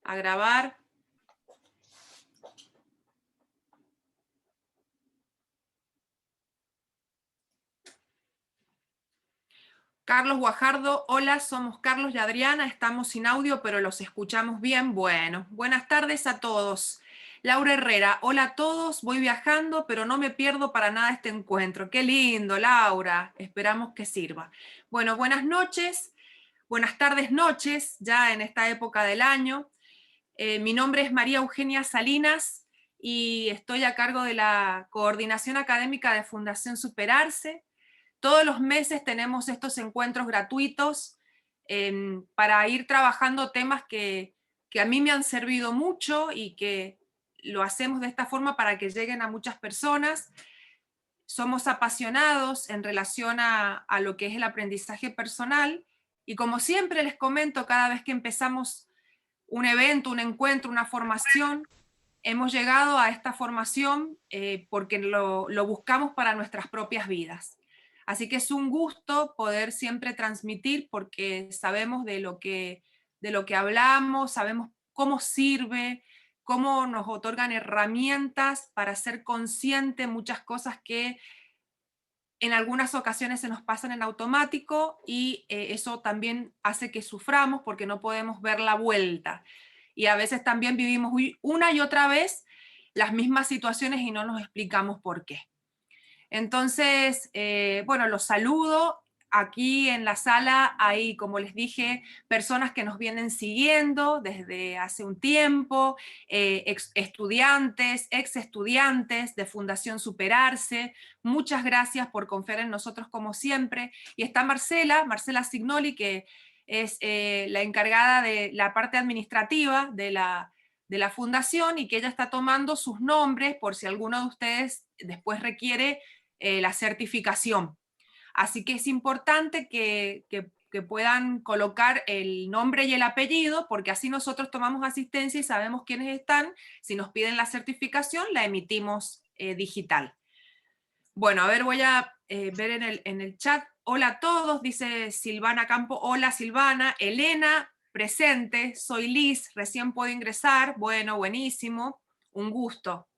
A grabar. Carlos Guajardo, hola, somos Carlos y Adriana, estamos sin audio, pero los escuchamos bien. Bueno, buenas tardes a todos. Laura Herrera, hola a todos, voy viajando, pero no me pierdo para nada este encuentro. Qué lindo, Laura, esperamos que sirva. Bueno, buenas noches, buenas tardes, noches, ya en esta época del año. Mi nombre es María Eugenia Salinas y estoy a cargo de la coordinación académica de Fundación Superarse. Todos los meses tenemos estos encuentros gratuitos para ir trabajando temas que a mí me han servido mucho y que lo hacemos de esta forma para que lleguen a muchas personas. Somos apasionados en relación a lo que es el aprendizaje personal y como siempre les comento, cada vez que empezamos un evento, un encuentro, una formación, hemos llegado a esta formación porque lo buscamos para nuestras propias vidas. Así que es un gusto poder siempre transmitir porque sabemos de lo que hablamos, sabemos cómo sirve, cómo nos otorgan herramientas para ser consciente muchas cosas que en algunas ocasiones se nos pasan en automático y eso también hace que suframos porque no podemos ver la vuelta. Y a veces también vivimos una y otra vez las mismas situaciones y no nos explicamos por qué. Entonces, bueno, los saludo. Aquí en la sala hay, como les dije, personas que nos vienen siguiendo desde hace un tiempo, estudiantes, ex estudiantes de Fundación Superarse. Muchas gracias por confiar en nosotros como siempre. Y está Marcela Signoli, que es la encargada de la parte administrativa de la fundación y que ella está tomando sus nombres por si alguno de ustedes después requiere la certificación. Así que es importante que puedan colocar el nombre y el apellido, porque así nosotros tomamos asistencia y sabemos quiénes están. Si nos piden la certificación, la emitimos digital. Bueno, a ver, voy a ver en el chat. Hola a todos, dice Silvana Campo. Hola Silvana. Elena, presente. Soy Liz, recién puedo ingresar. Bueno, buenísimo. Un gusto,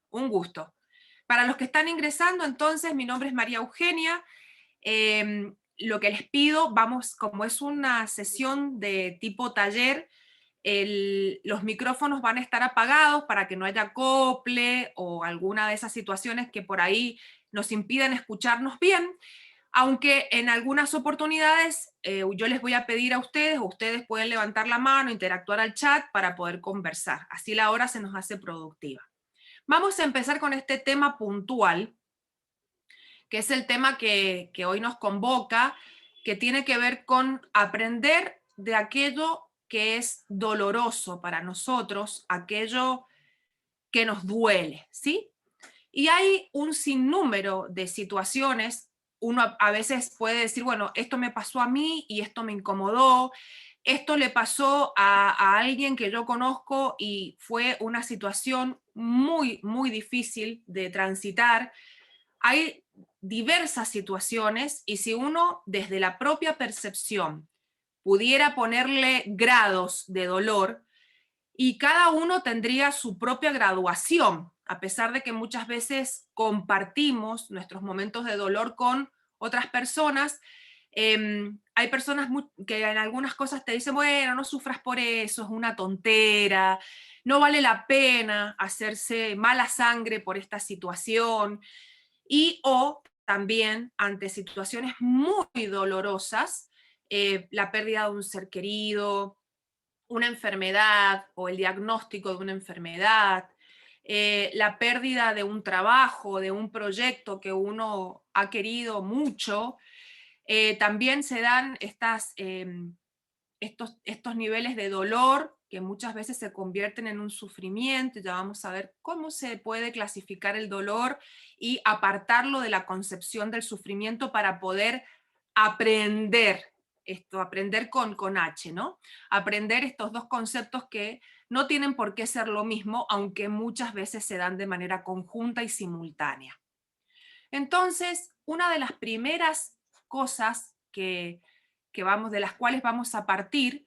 un gusto. Para los que están ingresando, entonces, mi nombre es María Eugenia. Lo que les pido, vamos, como es una sesión de tipo taller, los micrófonos van a estar apagados para que no haya acople o alguna de esas situaciones que por ahí nos impiden escucharnos bien, aunque en algunas oportunidades yo les voy a pedir a ustedes, o ustedes pueden levantar la mano, interactuar al chat para poder conversar. Así la hora se nos hace productiva. Vamos a empezar con este tema puntual, que es el tema que hoy nos convoca, que tiene que ver con aprender de aquello que es doloroso para nosotros, aquello que nos duele, ¿sí? Y hay un sinnúmero de situaciones. Uno a veces puede decir, bueno, esto me pasó a mí y esto me incomodó, esto le pasó a alguien que yo conozco y fue una situación muy, muy difícil de transitar. Hay diversas situaciones y si uno desde la propia percepción pudiera ponerle grados de dolor, y cada uno tendría su propia graduación, a pesar de que muchas veces compartimos nuestros momentos de dolor con otras personas. Hay personas que en algunas cosas te dicen, bueno, no sufras por eso, es una tontera, no vale la pena hacerse mala sangre por esta situación. Y o también ante situaciones muy dolorosas, la pérdida de un ser querido, una enfermedad o el diagnóstico de una enfermedad, la pérdida de un trabajo, de un proyecto que uno ha querido mucho, también se dan estos niveles de dolor que muchas veces se convierten en un sufrimiento. Ya vamos a ver cómo se puede clasificar el dolor y apartarlo de la concepción del sufrimiento para poder aprender esto, aprender con H, ¿no? Aprender estos dos conceptos que no tienen por qué ser lo mismo, aunque muchas veces se dan de manera conjunta y simultánea. Entonces, una de las primeras cosas de las cuales vamos a partir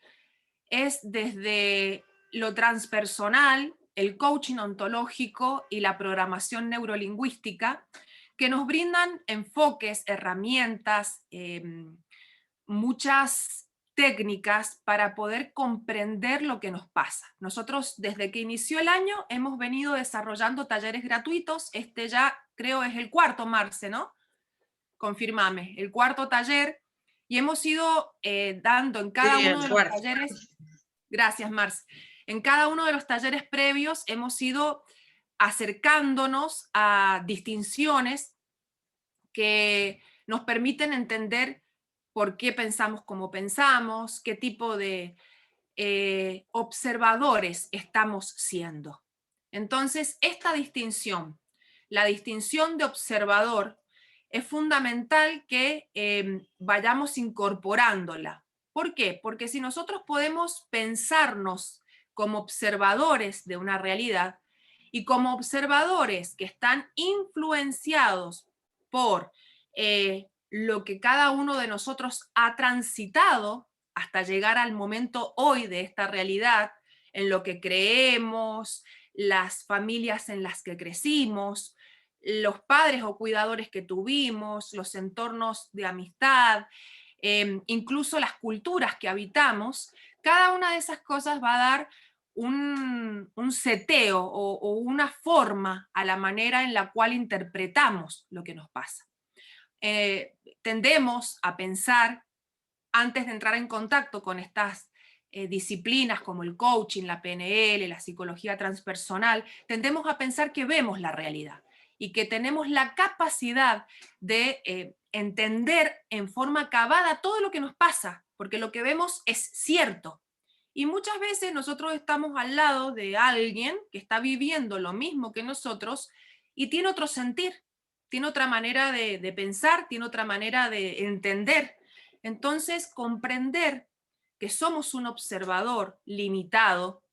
es desde lo transpersonal, el coaching ontológico y la programación neurolingüística, que nos brindan enfoques, herramientas, muchas técnicas para poder comprender lo que nos pasa. Nosotros desde que inició el año hemos venido desarrollando talleres gratuitos. Este ya creo es el cuarto, Marce, ¿no? Confírmame, el cuarto taller, y hemos ido dando en cada Sí, uno el de los cuarto. talleres, gracias Marce, en cada uno de los talleres previos hemos ido acercándonos a distinciones que nos permiten entender por qué pensamos como pensamos, qué tipo de observadores estamos siendo. Entonces, esta distinción, la distinción de observador, es fundamental que vayamos incorporándola. ¿Por qué? Porque si nosotros podemos pensarnos como observadores de una realidad y como observadores que están influenciados por lo que cada uno de nosotros ha transitado hasta llegar al momento hoy de esta realidad, en lo que creemos, las familias en las que crecimos, los padres o cuidadores que tuvimos, los entornos de amistad, incluso las culturas que habitamos, cada una de esas cosas va a dar un seteo o una forma a la manera en la cual interpretamos lo que nos pasa. Tendemos a pensar, antes de entrar en contacto con estas disciplinas como el coaching, la PNL, la psicología transpersonal, tendemos a pensar que vemos la realidad y que tenemos la capacidad de entender en forma acabada todo lo que nos pasa, porque lo que vemos es cierto. Y muchas veces nosotros estamos al lado de alguien que está viviendo lo mismo que nosotros y tiene otro sentir, tiene otra manera de pensar, tiene otra manera de entender. Entonces, comprender que somos un observador limitado,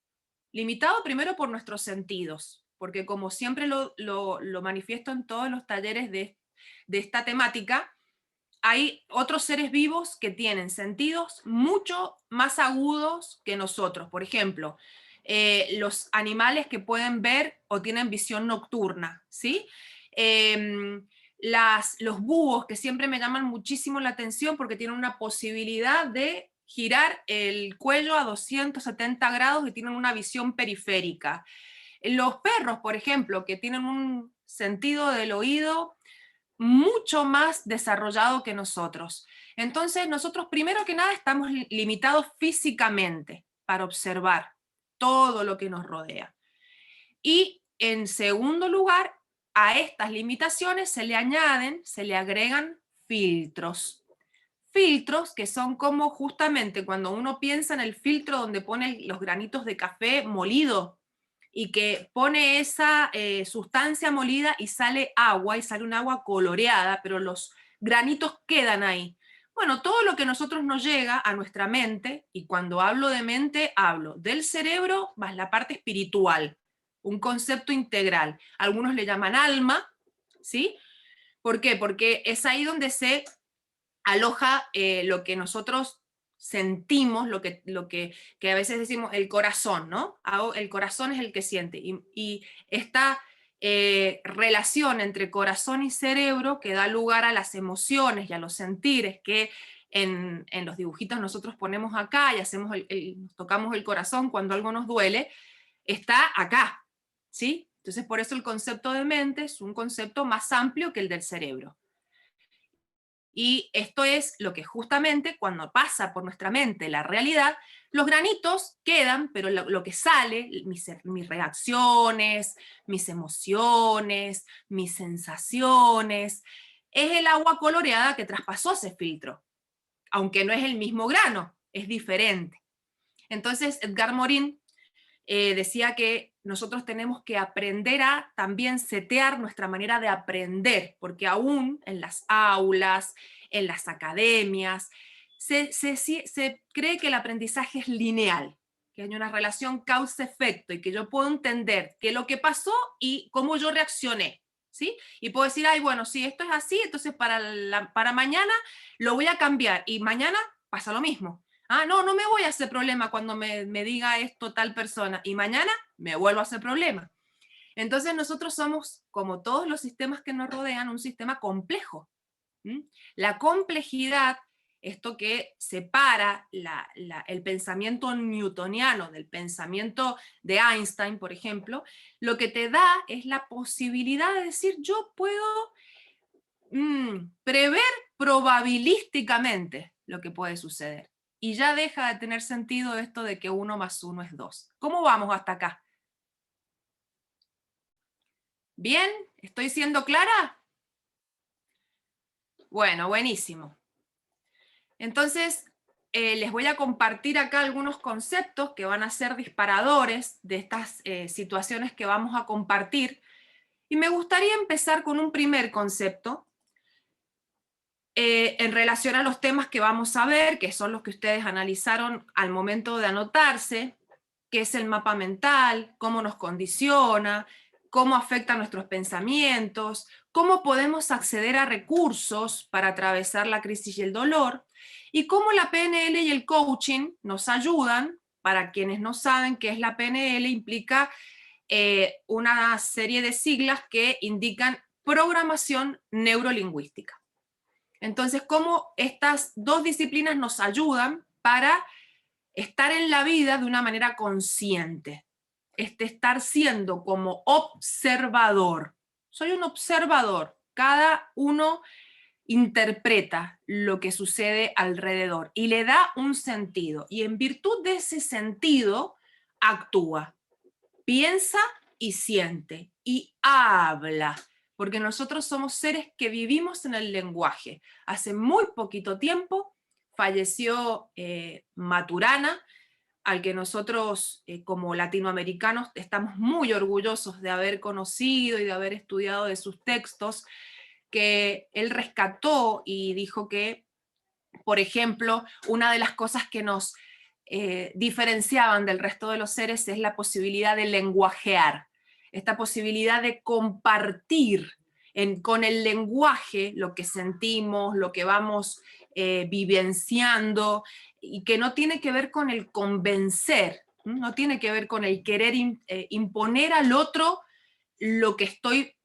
limitado primero por nuestros sentidos, porque como siempre lo manifiesto en todos los talleres de esta temática, hay otros seres vivos que tienen sentidos mucho más agudos que nosotros. Por ejemplo, los animales que pueden ver o tienen visión nocturna, ¿sí? Los búhos, que siempre me llaman muchísimo la atención porque tienen una posibilidad de girar el cuello a 270 grados y tienen una visión periférica. Los perros, por ejemplo, que tienen un sentido del oído mucho más desarrollado que nosotros. Entonces, nosotros primero que nada estamos limitados físicamente para observar todo lo que nos rodea. Y en segundo lugar, a estas limitaciones se le añaden, se le agregan filtros. Filtros que son como justamente cuando uno piensa en el filtro donde pone los granitos de café molido y que pone esa sustancia molida y sale agua, y sale un agua coloreada, pero los granitos quedan ahí. Bueno, todo lo que a nosotros nos llega a nuestra mente, y cuando hablo de mente, hablo del cerebro más la parte espiritual, un concepto integral. Algunos le llaman alma, ¿sí? ¿Por qué? Porque es ahí donde se aloja lo que nosotros sentimos, que a veces decimos el corazón, ¿no? El corazón es el que siente. Y esta relación entre corazón y cerebro que da lugar a las emociones y a los sentires que en los dibujitos nosotros ponemos acá y hacemos tocamos el corazón cuando algo nos duele, está acá, ¿sí? Entonces por eso el concepto de mente es un concepto más amplio que el del cerebro. Y esto es lo que justamente cuando pasa por nuestra mente la realidad, los granitos quedan, pero lo que sale, mis reacciones, mis emociones, mis sensaciones, es el agua coloreada que traspasó ese filtro, aunque no es el mismo grano, es diferente. Entonces, Edgar Morin decía que nosotros tenemos que aprender a también setear nuestra manera de aprender, porque aún en las aulas, en las academias, se cree que el aprendizaje es lineal, que hay una relación causa-efecto y que yo puedo entender qué es lo que pasó y cómo yo reaccioné. ¿Sí? Y puedo decir, ay, bueno, si esto es así, entonces para mañana lo voy a cambiar y mañana pasa lo mismo. Ah, no, no me voy a hacer problema cuando me diga esto tal persona. Y mañana me vuelvo a hacer problema. Entonces nosotros somos, como todos los sistemas que nos rodean, un sistema complejo. ¿Mm? La complejidad, esto que separa el pensamiento newtoniano del pensamiento de Einstein, por ejemplo, lo que te da es la posibilidad de decir, yo puedo prever probabilísticamente lo que puede suceder. Y ya deja de tener sentido esto de que 1 más 1 es 2. ¿Cómo vamos hasta acá? ¿Bien? ¿Estoy siendo clara? Bueno, buenísimo. Entonces, les voy a compartir acá algunos conceptos que van a ser disparadores de estas situaciones que vamos a compartir. Y me gustaría empezar con un primer concepto en relación a los temas que vamos a ver, que son los que ustedes analizaron al momento de anotarse, qué es el mapa mental, cómo nos condiciona, cómo afecta nuestros pensamientos, cómo podemos acceder a recursos para atravesar la crisis y el dolor, y cómo la PNL y el coaching nos ayudan. Para quienes no saben qué es la PNL, implica una serie de siglas que indican programación neurolingüística. Entonces, cómo estas dos disciplinas nos ayudan para estar en la vida de una manera consciente, estar siendo como observador. Soy un observador, cada uno interpreta lo que sucede alrededor y le da un sentido, y en virtud de ese sentido actúa, piensa y siente y habla, porque nosotros somos seres que vivimos en el lenguaje. Hace muy poquito tiempo falleció Maturana, al que nosotros como latinoamericanos estamos muy orgullosos de haber conocido y de haber estudiado de sus textos, que él rescató y dijo que, por ejemplo, una de las cosas que nos diferenciaban del resto de los seres es la posibilidad de lenguajear, esta posibilidad de compartir con el lenguaje lo que sentimos, lo que vamos vivenciando, y que no tiene que ver con el convencer, no tiene que ver con el querer imponer al otro lo que estoy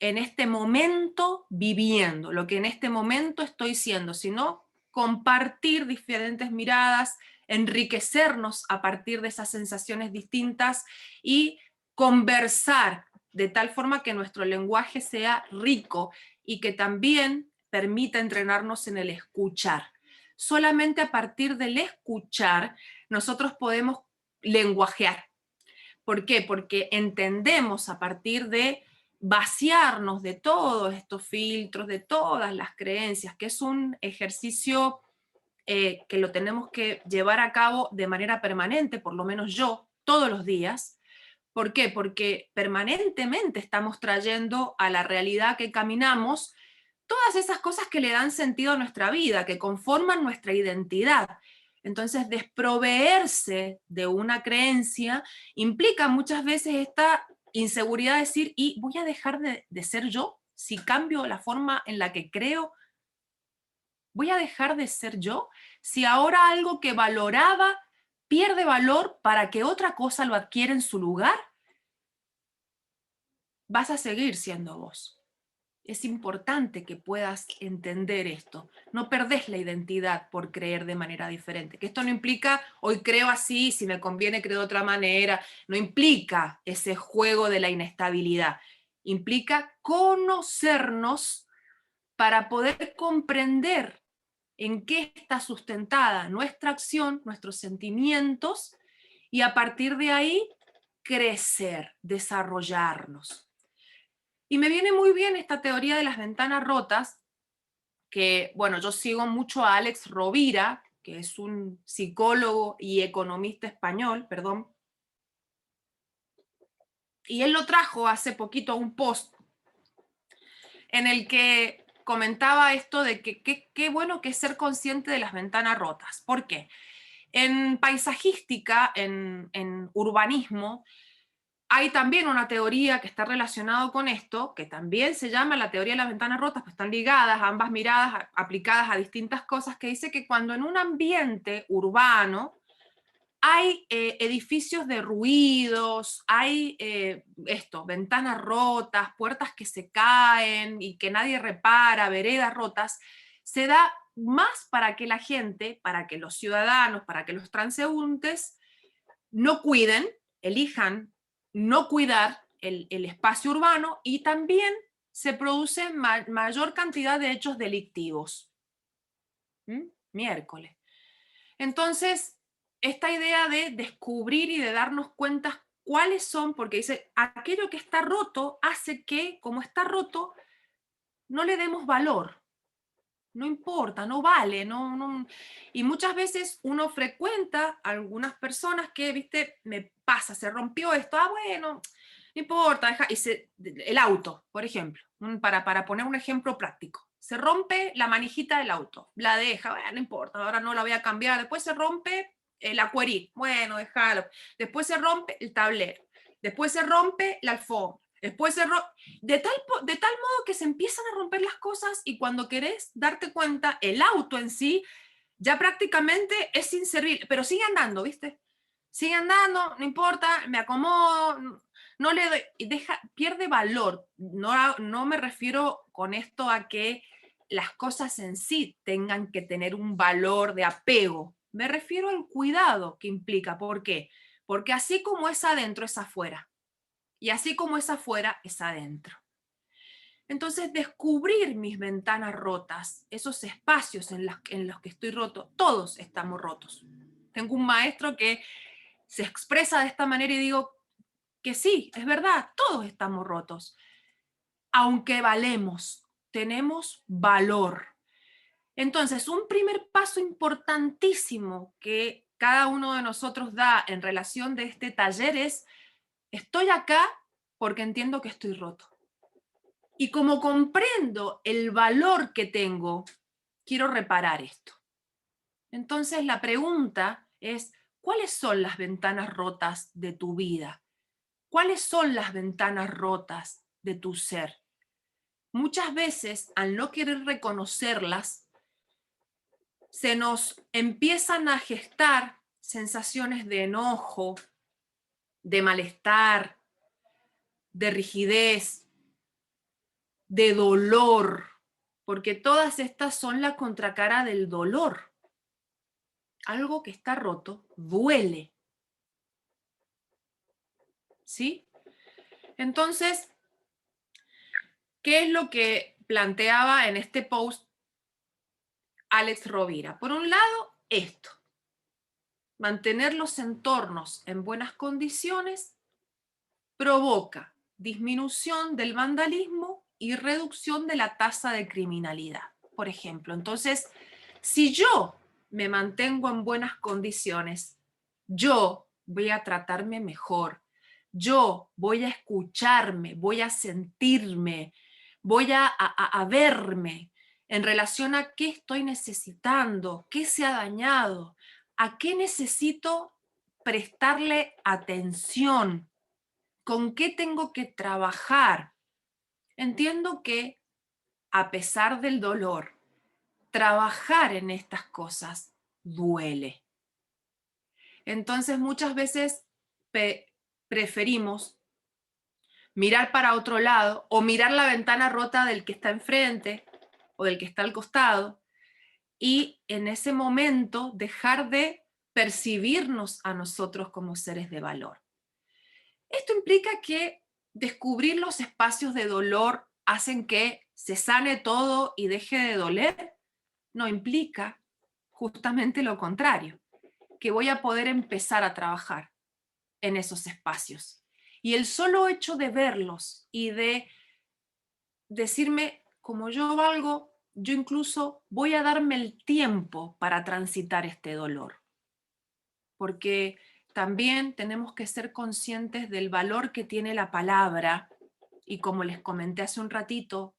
en este momento viviendo, lo que en este momento estoy siendo, sino compartir diferentes miradas, enriquecernos a partir de esas sensaciones distintas y conversar de tal forma que nuestro lenguaje sea rico y que también permita entrenarnos en el escuchar. Solamente a partir del escuchar nosotros podemos lenguajear. ¿Por qué? Porque entendemos a partir de vaciarnos de todos estos filtros, de todas las creencias, que es un ejercicio que lo tenemos que llevar a cabo de manera permanente, por lo menos yo, todos los días. ¿Por qué? Porque permanentemente estamos trayendo a la realidad que caminamos todas esas cosas que le dan sentido a nuestra vida, que conforman nuestra identidad. Entonces, desproveerse de una creencia implica muchas veces esta inseguridad de decir, ¿y voy a dejar de ser yo? Si cambio la forma en la que creo, ¿voy a dejar de ser yo? Si ahora algo que valoraba pierde valor para que otra cosa lo adquiera en su lugar, vas a seguir siendo vos. Es importante que puedas entender esto. No perdés la identidad por creer de manera diferente. Que esto no implica, hoy creo así, si me conviene creo de otra manera. No implica ese juego de la inestabilidad. Implica conocernos para poder comprender en qué está sustentada nuestra acción, nuestros sentimientos, y a partir de ahí crecer, desarrollarnos. Y me viene muy bien esta teoría de las ventanas rotas, que, bueno, yo sigo mucho a Alex Rovira, que es un psicólogo y economista español, perdón, y él lo trajo hace poquito a un post en el que comentaba esto de que qué bueno que es ser consciente de las ventanas rotas. ¿Por qué? En paisajística, en urbanismo, hay también una teoría que está relacionada con esto, que también se llama la teoría de las ventanas rotas, pues están ligadas, ambas miradas aplicadas a distintas cosas, que dice que cuando en un ambiente urbano hay edificios de ruidos, hay ventanas rotas, puertas que se caen y que nadie repara, veredas rotas, se da más para que la gente, para que los ciudadanos, para que los transeúntes no cuiden, elijan no cuidar el espacio urbano, y también se produce mayor cantidad de hechos delictivos. Miércoles. Entonces, esta idea de descubrir y de darnos cuenta cuáles son, porque dice, aquello que está roto hace que, como está roto, no le demos valor. No importa, no vale, no. Y muchas veces uno frecuenta a algunas personas que, viste, me pasa, se rompió esto, bueno, no importa, el auto, por ejemplo, para poner un ejemplo práctico. Se rompe la manijita del auto, la deja, bueno, no importa, ahora no la voy a cambiar. Después se rompe el acueril, bueno, déjalo. Después se rompe el tablero, después se rompe la alfombra, después se rompe, de tal modo que se empiezan a romper las cosas, y cuando querés darte cuenta, el auto en sí ya prácticamente es inservible, pero sigue andando, ¿viste? Sigue andando, no importa, me acomodo, no le doy, pierde valor. No me refiero con esto a que las cosas en sí tengan que tener un valor de apego. Me refiero al cuidado que implica. ¿Por qué? Porque así como es adentro, es afuera. Y así como es afuera, es adentro. Entonces, descubrir mis ventanas rotas, esos espacios en los que estoy roto, todos estamos rotos. Tengo un maestro que se expresa de esta manera y digo que sí, es verdad, todos estamos rotos. Aunque valemos, tenemos valor. Entonces, un primer paso importantísimo que cada uno de nosotros da en relación de este taller es: estoy acá porque entiendo que estoy roto. Y como comprendo el valor que tengo, quiero reparar esto. Entonces la pregunta es, ¿cuáles son las ventanas rotas de tu vida? ¿Cuáles son las ventanas rotas de tu ser? Muchas veces, al no querer reconocerlas, se nos empiezan a gestar sensaciones de enojo, de malestar, de rigidez, de dolor, porque todas estas son la contracara del dolor. Algo que está roto duele. ¿Sí? Entonces, ¿qué es lo que planteaba en este post Alex Rovira? Por un lado, esto: mantener los entornos en buenas condiciones provoca disminución del vandalismo y reducción de la tasa de criminalidad, por ejemplo. Entonces, si yo me mantengo en buenas condiciones, yo voy a tratarme mejor, yo voy a escucharme, voy a sentirme, voy a verme en relación a qué estoy necesitando, qué se ha dañado, a qué necesito prestarle atención, con qué tengo que trabajar. Entiendo que, a pesar del dolor, trabajar en estas cosas duele. Entonces muchas veces preferimos mirar para otro lado o mirar la ventana rota del que está enfrente o del que está al costado, y en ese momento dejar de percibirnos a nosotros como seres de valor. Esto implica que descubrir los espacios de dolor hacen que se sane todo y deje de doler. No, implica justamente lo contrario, que voy a poder empezar a trabajar en esos espacios. Y el solo hecho de verlos y de decirme, como yo valgo, yo incluso voy a darme el tiempo para transitar este dolor. Porque también tenemos que ser conscientes del valor que tiene la palabra, y como les comenté hace un ratito,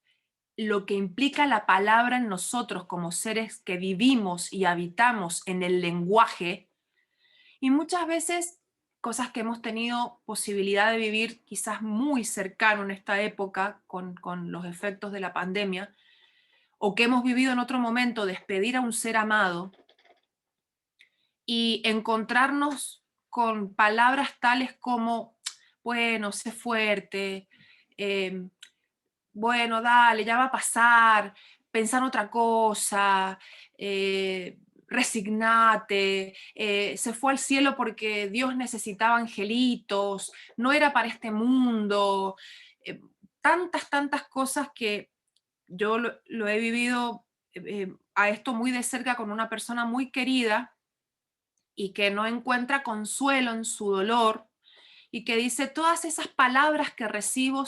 lo que implica la palabra en nosotros como seres que vivimos y habitamos en el lenguaje. Y muchas veces cosas que hemos tenido posibilidad de vivir quizás muy cercano en esta época con los efectos de la pandemia, o que hemos vivido en otro momento, despedir a un ser amado y encontrarnos con palabras tales como, bueno, sé fuerte, eh, bueno, dale, ya va a pasar, pensá en otra cosa, resignate, se fue al cielo porque Dios necesitaba angelitos, no era para este mundo, eh, tantas cosas que yo lo he vivido a esto muy de cerca con una persona muy querida y que no encuentra consuelo en su dolor y que dice, todas esas palabras que recibo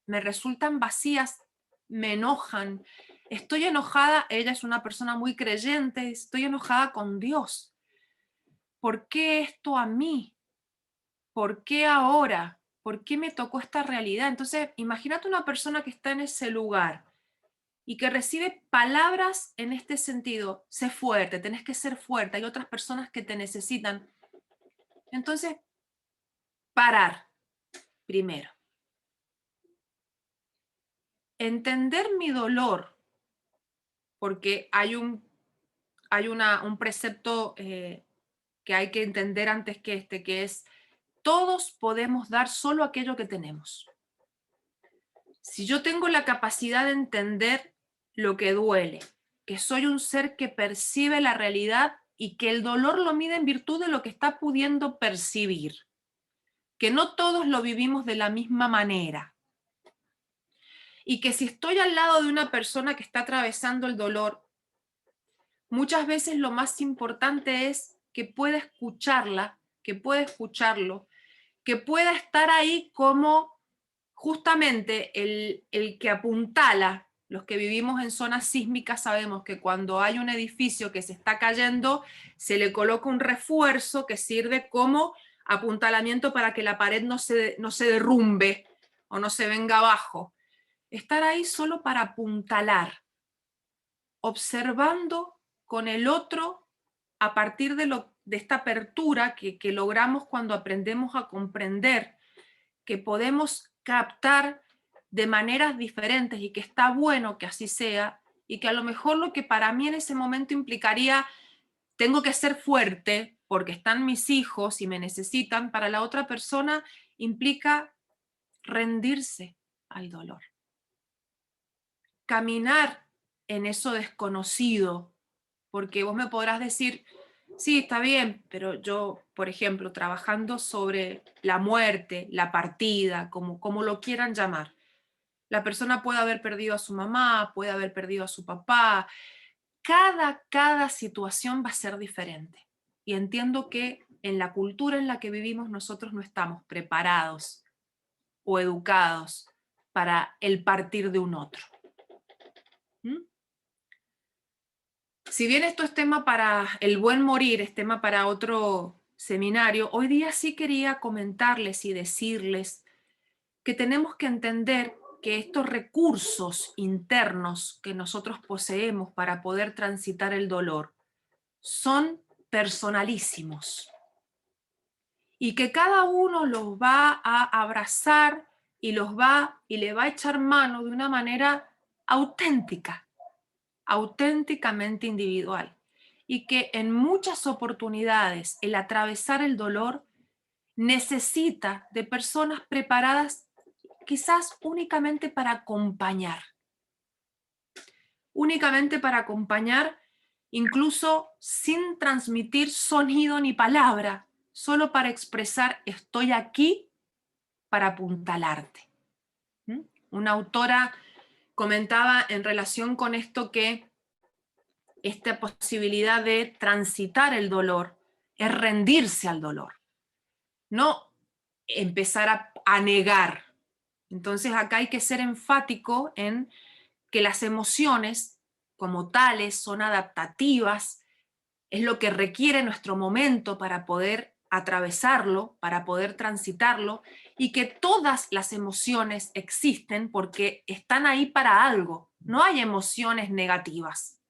me resultan vacías, me enojan, estoy enojada, ella es una persona muy creyente, estoy enojada con Dios. ¿Por qué esto a mí? ¿Por qué ahora? ¿Por qué me tocó esta realidad? Entonces, imagínate una persona que está en ese lugar y que recibe palabras en este sentido, sé fuerte, tenés que ser fuerte, hay otras personas que te necesitan. Entonces, parar primero. Entender mi dolor, porque un precepto que hay que entender antes que este, que es, todos podemos dar solo aquello que tenemos. Si yo tengo la capacidad de entender lo que duele, que soy un ser que percibe la realidad y que el dolor lo mide en virtud de lo que está pudiendo percibir, que no todos lo vivimos de la misma manera, y que si estoy al lado de una persona que está atravesando el dolor, muchas veces lo más importante es que pueda escucharla, que pueda escucharlo, que pueda estar ahí como justamente el que apuntala. Los que vivimos en zonas sísmicas sabemos que cuando hay un edificio que se está cayendo, se le coloca un refuerzo que sirve como apuntalamiento para que la pared no se derrumbe o no se venga abajo. Estar ahí solo para apuntalar, observando con el otro a partir de esta apertura que logramos cuando aprendemos a comprender que podemos captar de maneras diferentes y que está bueno que así sea, y que a lo mejor lo que para mí en ese momento implicaría, tengo que ser fuerte porque están mis hijos y me necesitan, para la otra persona implica rendirse al dolor, caminar en eso desconocido, porque vos me podrás decir, sí, está bien, pero yo, por ejemplo, trabajando sobre la muerte, la partida, como lo quieran llamar, la persona puede haber perdido a su mamá, puede haber perdido a su papá, cada situación va a ser diferente. Y entiendo que en la cultura en la que vivimos nosotros no estamos preparados o educados para el partir de un otro. ¿Mm? Si bien esto es tema para el buen morir, es tema para otro seminario, hoy día sí quería comentarles y decirles que tenemos que entender que estos recursos internos que nosotros poseemos para poder transitar el dolor son personalísimos y que cada uno los va a abrazar y le va a echar mano de una manera auténtica, auténticamente individual, y que en muchas oportunidades el atravesar el dolor necesita de personas preparadas quizás únicamente para acompañar, incluso sin transmitir sonido ni palabra, solo para expresar estoy aquí para apuntalarte. ¿Mm? Una autora comentaba en relación con esto que esta posibilidad de transitar el dolor es rendirse al dolor, no empezar a negar. Entonces acá hay que ser enfático en que las emociones como tales son adaptativas, es lo que requiere nuestro momento para poder atravesarlo, para poder transitarlo, y que todas las emociones existen porque están ahí para algo. No hay emociones negativas.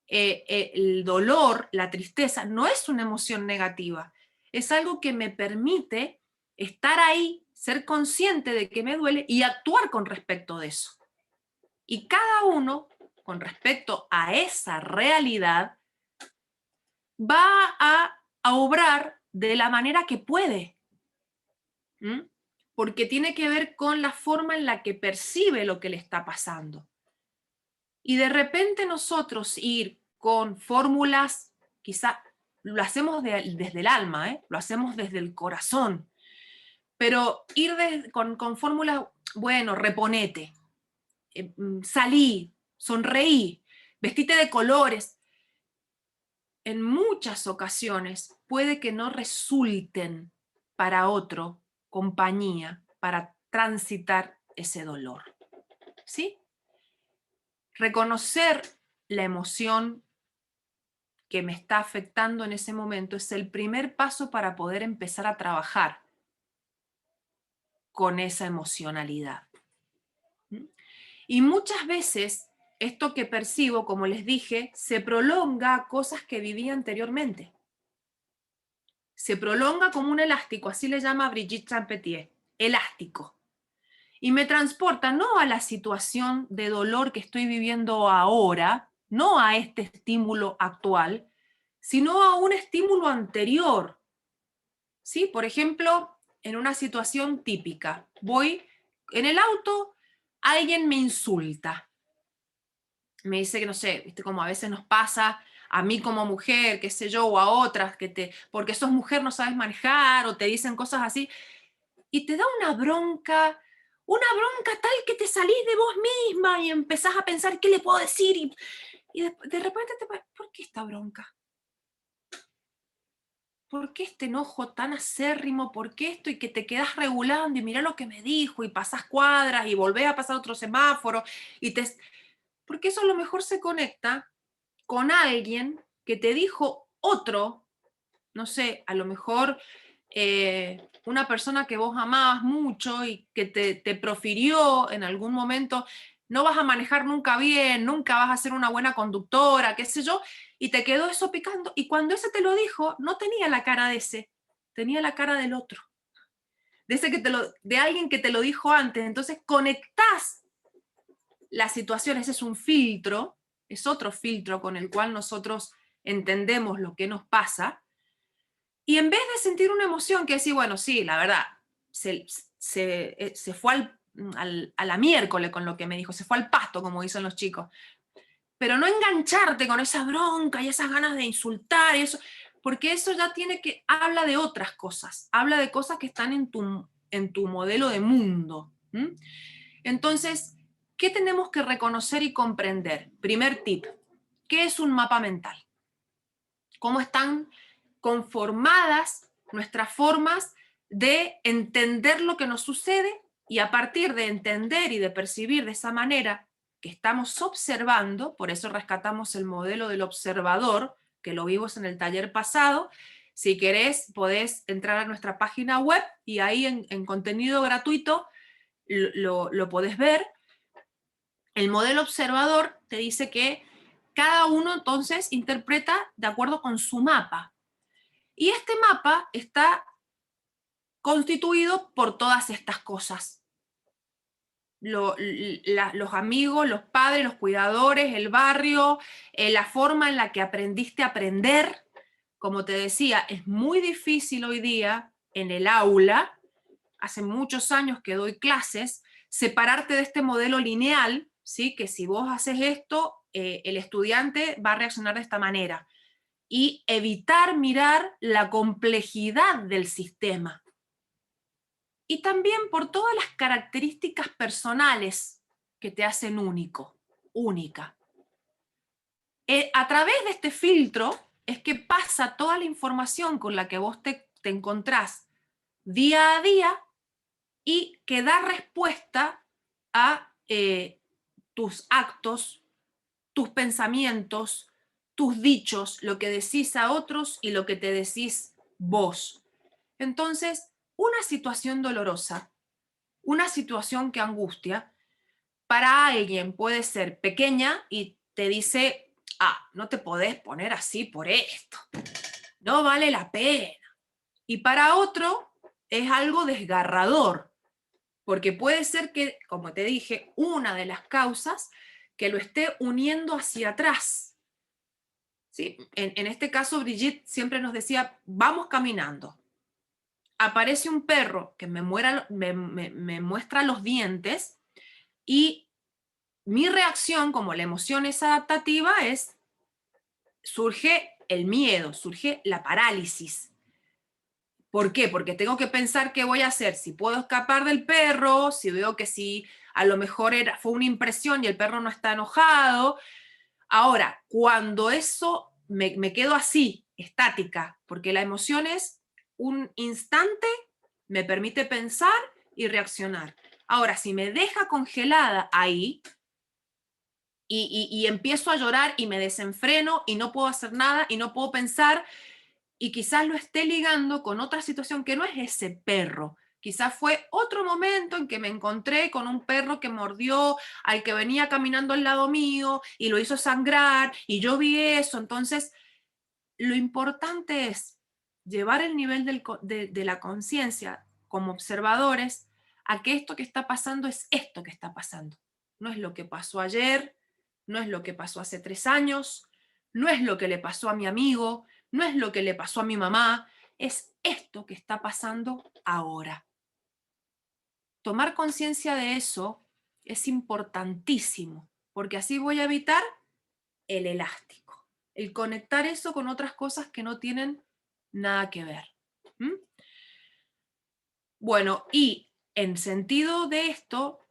El dolor, la tristeza, no es una emoción negativa. es algo que me permite estar ahí, ser consciente de que me duele y actuar con respecto de eso. Y cada uno, con respecto a esa realidad, va a obrar de la manera que puede. ¿Mm? Porque tiene que ver con la forma en la que percibe lo que le está pasando. Y de repente nosotros ir con fórmulas, quizá lo hacemos desde el alma, lo hacemos desde el corazón, pero ir con fórmulas, bueno, reponete, salí, sonreí, vestite de colores, en muchas ocasiones puede que no resulten para otro compañía para transitar ese dolor. ¿Sí? Reconocer la emoción que me está afectando en ese momento es el primer paso para poder empezar a trabajar con esa emocionalidad. Y muchas veces esto que percibo, como les dije, se prolonga a cosas que viví anteriormente. Se prolonga como un elástico, así le llama Brigitte Champetier, elástico. Y me transporta no a la situación de dolor que estoy viviendo ahora, no a este estímulo actual, sino a un estímulo anterior. ¿Sí? Por ejemplo, en una situación típica, voy en el auto, alguien me insulta. Me dice que, no sé, ¿viste? Como a veces nos pasa a mí como mujer, qué sé yo, o a otras, porque sos mujer no sabes manejar, o te dicen cosas así, y te da una bronca tal que te salís de vos misma y empezás a pensar qué le puedo decir, y de repente ¿por qué esta bronca? ¿Por qué este enojo tan acérrimo? ¿Por qué esto? Y que te quedas regulando y mirá lo que me dijo, y pasás cuadras y volvés a pasar otro semáforo, porque eso a lo mejor se conecta con alguien que te dijo otro, no sé, a lo mejor una persona que vos amabas mucho y que te profirió en algún momento, no vas a manejar nunca bien, nunca vas a ser una buena conductora, qué sé yo, y te quedó eso picando. Y cuando ese te lo dijo, no tenía la cara de ese, tenía la cara del otro, de ese de alguien que te lo dijo antes. Entonces conectás la situación, ese es un filtro, es otro filtro con el cual nosotros entendemos lo que nos pasa. Y en vez de sentir una emoción que decir, bueno, sí, la verdad, se fue a la miércoles con lo que me dijo, se fue al pasto, como dicen los chicos. Pero no engancharte con esa bronca y esas ganas de insultar, y eso, porque eso ya habla de otras cosas, habla de cosas que están en tu modelo de mundo. Entonces, ¿qué tenemos que reconocer y comprender? Primer tip, ¿qué es un mapa mental? ¿Cómo están conformadas nuestras formas de entender lo que nos sucede? Y a partir de entender y de percibir de esa manera que estamos observando, por eso rescatamos el modelo del observador, que lo vimos en el taller pasado. Si querés, podés entrar a nuestra página web y ahí en contenido gratuito lo podés ver. El modelo observador te dice que cada uno entonces interpreta de acuerdo con su mapa. Y este mapa está constituido por todas estas cosas. Los amigos, los padres, los cuidadores, el barrio, la forma en la que aprendiste a aprender. Como te decía, es muy difícil hoy día en el aula, hace muchos años que doy clases, separarte de este modelo lineal, ¿sí? Que si vos haces esto, el estudiante va a reaccionar de esta manera. Y evitar mirar la complejidad del sistema. Y también por todas las características personales que te hacen único, única. A través de este filtro es que pasa toda la información con la que vos te encontrás día a día y que da respuesta a tus actos, tus pensamientos, tus dichos, lo que decís a otros y lo que te decís vos. Entonces, una situación dolorosa, una situación que angustia, para alguien puede ser pequeña y te dice, no te podés poner así por esto, no vale la pena. Y para otro es algo desgarrador, porque puede ser que, como te dije, una de las causas que lo esté uniendo hacia atrás. ¿Sí? En este caso, Brigitte siempre nos decía, vamos caminando. Aparece un perro que me muestra los dientes y mi reacción, como la emoción es adaptativa, surge el miedo, surge la parálisis. ¿Por qué? Porque tengo que pensar qué voy a hacer, si puedo escapar del perro, si veo que si a lo mejor fue una impresión y el perro no está enojado. Ahora, cuando eso me quedo así, estática, porque la emoción es un instante, me permite pensar y reaccionar. Ahora, si me deja congelada ahí y empiezo a llorar y me desenfreno y no puedo hacer nada y no puedo pensar, y quizás lo esté ligando con otra situación que no es ese perro. Quizás fue otro momento en que me encontré con un perro que mordió al que venía caminando al lado mío y lo hizo sangrar y yo vi eso. Entonces, lo importante es llevar el nivel de la conciencia como observadores a que esto que está pasando es esto que está pasando. No es lo que pasó ayer, no es lo que pasó hace 3 años, no es lo que le pasó a mi amigo, no es lo que le pasó a mi mamá, es esto que está pasando ahora. Tomar conciencia de eso es importantísimo, porque así voy a evitar el elástico, el conectar eso con otras cosas que no tienen nada que ver. ¿Mm? Bueno, y en sentido de esto,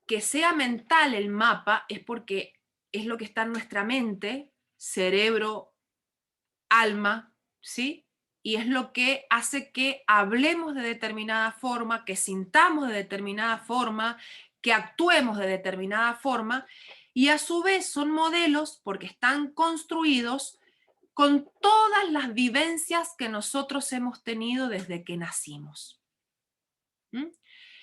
que sea mental el mapa es porque es lo que está en nuestra mente, cerebro, alma, ¿sí? Y es lo que hace que hablemos de determinada forma, que sintamos de determinada forma, que actuemos de determinada forma, y a su vez son modelos porque están construidos con todas las vivencias que nosotros hemos tenido desde que nacimos. ¿Mm?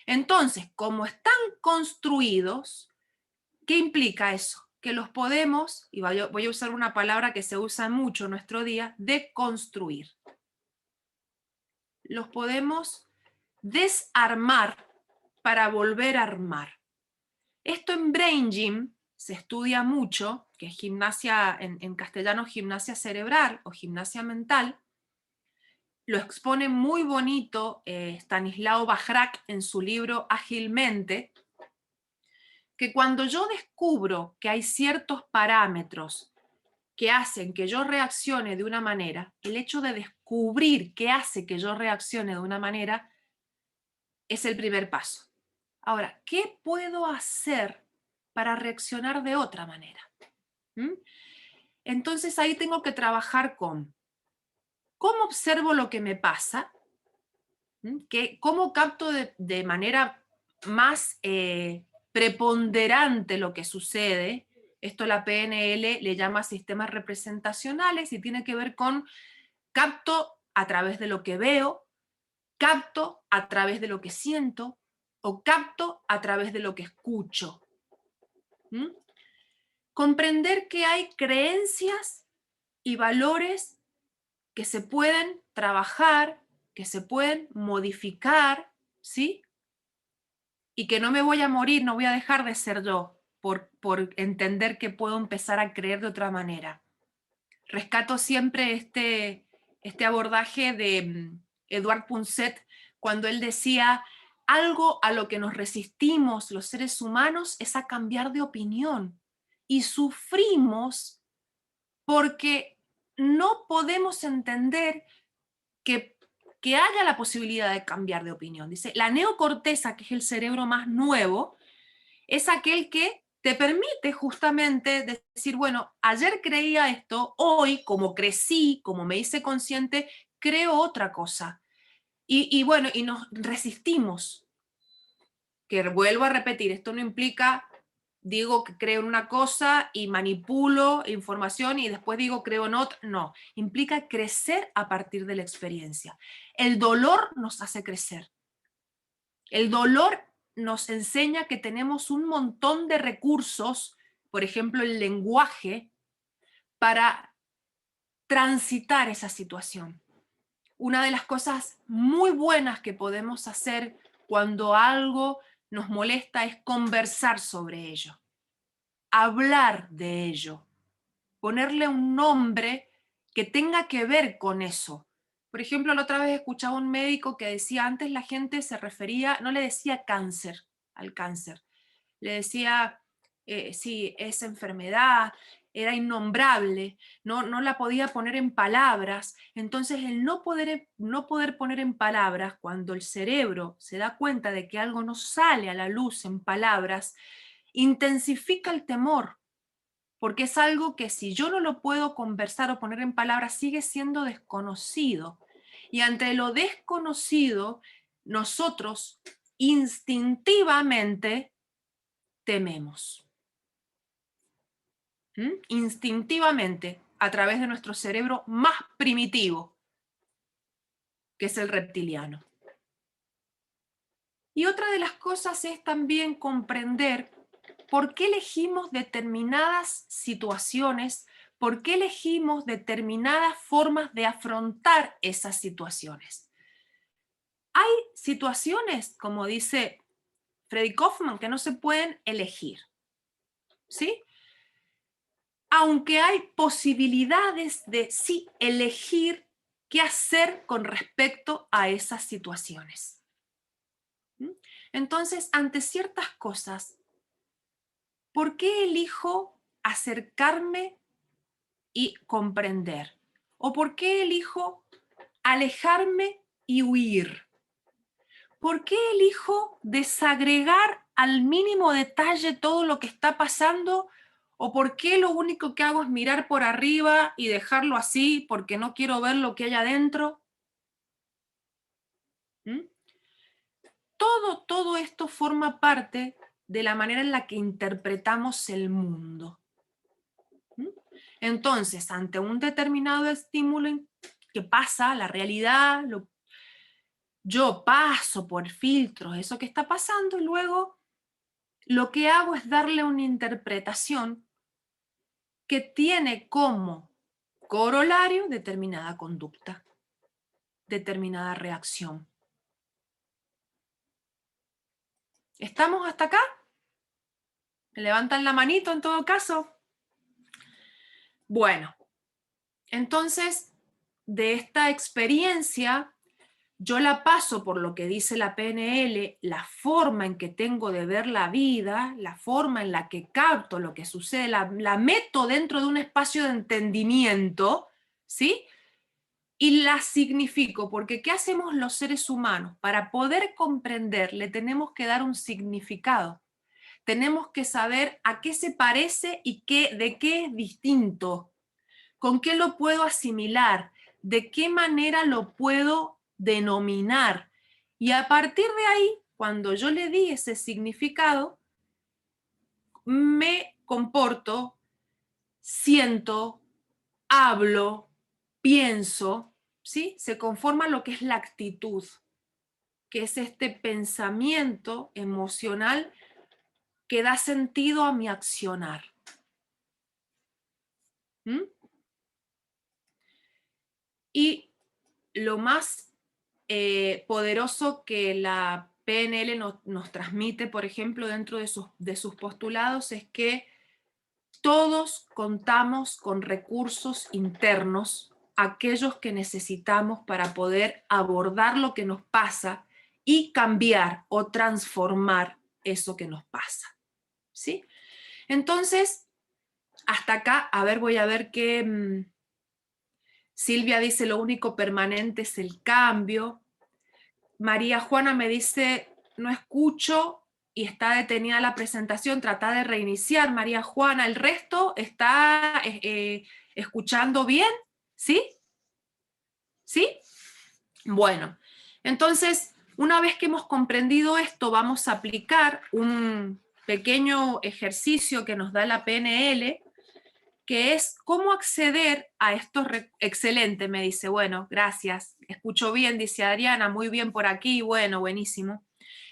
Entonces, como están construidos, ¿qué implica eso? Que los podemos, y voy a usar una palabra que se usa mucho en nuestro día, deconstruir. Los podemos desarmar para volver a armar. Esto en Brain Gym se estudia mucho, que es gimnasia, en castellano gimnasia cerebral o gimnasia mental. Lo expone muy bonito Stanislao Bajrak en su libro Ágilmente, que cuando yo descubro que hay ciertos parámetros que hacen que yo reaccione de una manera, el hecho de descubrir qué hace que yo reaccione de una manera es el primer paso. Ahora, ¿qué puedo hacer para reaccionar de otra manera? ¿Mm? Entonces ahí tengo que trabajar con cómo observo lo que me pasa, cómo capto de manera más preponderante lo que sucede. Esto la PNL le llama sistemas representacionales y tiene que ver con capto a través de lo que veo, capto a través de lo que siento o capto a través de lo que escucho. ¿Mm? Comprender que hay creencias y valores que se pueden trabajar, que se pueden modificar, ¿sí? Y que no me voy a morir, no voy a dejar de ser yo por entender que puedo empezar a creer de otra manera. Rescato siempre este abordaje de Edouard Punset cuando él decía, algo a lo que nos resistimos los seres humanos es a cambiar de opinión y sufrimos porque no podemos entender que, que haya la posibilidad de cambiar de opinión. Dice, la neocorteza, que es el cerebro más nuevo, es aquel que te permite justamente decir, bueno, ayer creía esto, hoy, como crecí, como me hice consciente, creo otra cosa. Y bueno, y nos resistimos, que vuelvo a repetir, esto no implica, digo que creo en una cosa y manipulo información y después digo creo en otra, no, implica crecer a partir de la experiencia. El dolor nos hace crecer. El dolor nos enseña que tenemos un montón de recursos, por ejemplo, el lenguaje, para transitar esa situación. una de las cosas muy buenas que podemos hacer cuando algo nos molesta es conversar sobre ello, hablar de ello, ponerle un nombre que tenga que ver con eso. Por ejemplo, la otra vez escuchaba un médico que decía, antes la gente se refería, no le decía cáncer al cáncer, le decía, sí, esa enfermedad era innombrable, no la podía poner en palabras. Entonces, el no poder poner en palabras, cuando el cerebro se da cuenta de que algo no sale a la luz en palabras, intensifica el temor, porque es algo que si yo no lo puedo conversar o poner en palabras, sigue siendo desconocido. Y ante lo desconocido, nosotros instintivamente tememos. Instintivamente, a través de nuestro cerebro más primitivo, que es el reptiliano. Y otra de las cosas es también comprender por qué elegimos determinadas situaciones, por qué elegimos determinadas formas de afrontar esas situaciones. Hay situaciones, como dice Freddy Kaufman, que no se pueden elegir, ¿sí? Aunque hay posibilidades de sí elegir qué hacer con respecto a esas situaciones. Entonces, ante ciertas cosas, ¿por qué elijo acercarme y comprender? ¿O por qué elijo alejarme y huir? ¿Por qué elijo desagregar al mínimo detalle todo lo que está pasando? ¿O por qué lo único que hago es mirar por arriba y dejarlo así porque no quiero ver lo que hay adentro? ¿Mm? Todo esto forma parte de la manera en la que interpretamos el mundo. ¿Mm? Entonces, ante un determinado estímulo que pasa, la realidad, yo paso por filtros eso que está pasando y luego lo que hago es darle una interpretación que tiene como corolario determinada conducta, determinada reacción. ¿Estamos hasta acá? ¿Me levantan la manito en todo caso? Bueno, entonces, de esta experiencia, yo la paso por lo que dice la PNL, la forma en que tengo de ver la vida, la forma en la que capto lo que sucede, la meto dentro de un espacio de entendimiento, ¿sí? Y la significo, porque ¿qué hacemos los seres humanos? Para poder comprender, le tenemos que dar un significado. Tenemos que saber a qué se parece y de qué es distinto, con qué lo puedo asimilar, de qué manera lo puedo denominar. Y a partir de ahí, cuando yo le di ese significado, me comporto, siento, hablo, pienso, ¿sí? Se conforma lo que es la actitud, que es este pensamiento emocional que da sentido a mi accionar. ¿Mm? Y lo más poderoso que la PNL nos transmite, por ejemplo, dentro de sus postulados, es que todos contamos con recursos internos, aquellos que necesitamos para poder abordar lo que nos pasa y cambiar o transformar eso que nos pasa. ¿Sí? Entonces, hasta acá, a ver, voy a ver qué... Silvia dice, lo único permanente es el cambio. María Juana me dice, no escucho y está detenida la presentación, trata de reiniciar. María Juana, ¿el resto está escuchando bien? ¿Sí? ¿Sí? Bueno, entonces, una vez que hemos comprendido esto, vamos a aplicar un pequeño ejercicio que nos da la PNL, que es cómo acceder a estos... Excelente, me dice, bueno, gracias, escucho bien, dice Adriana, muy bien por aquí, bueno, buenísimo.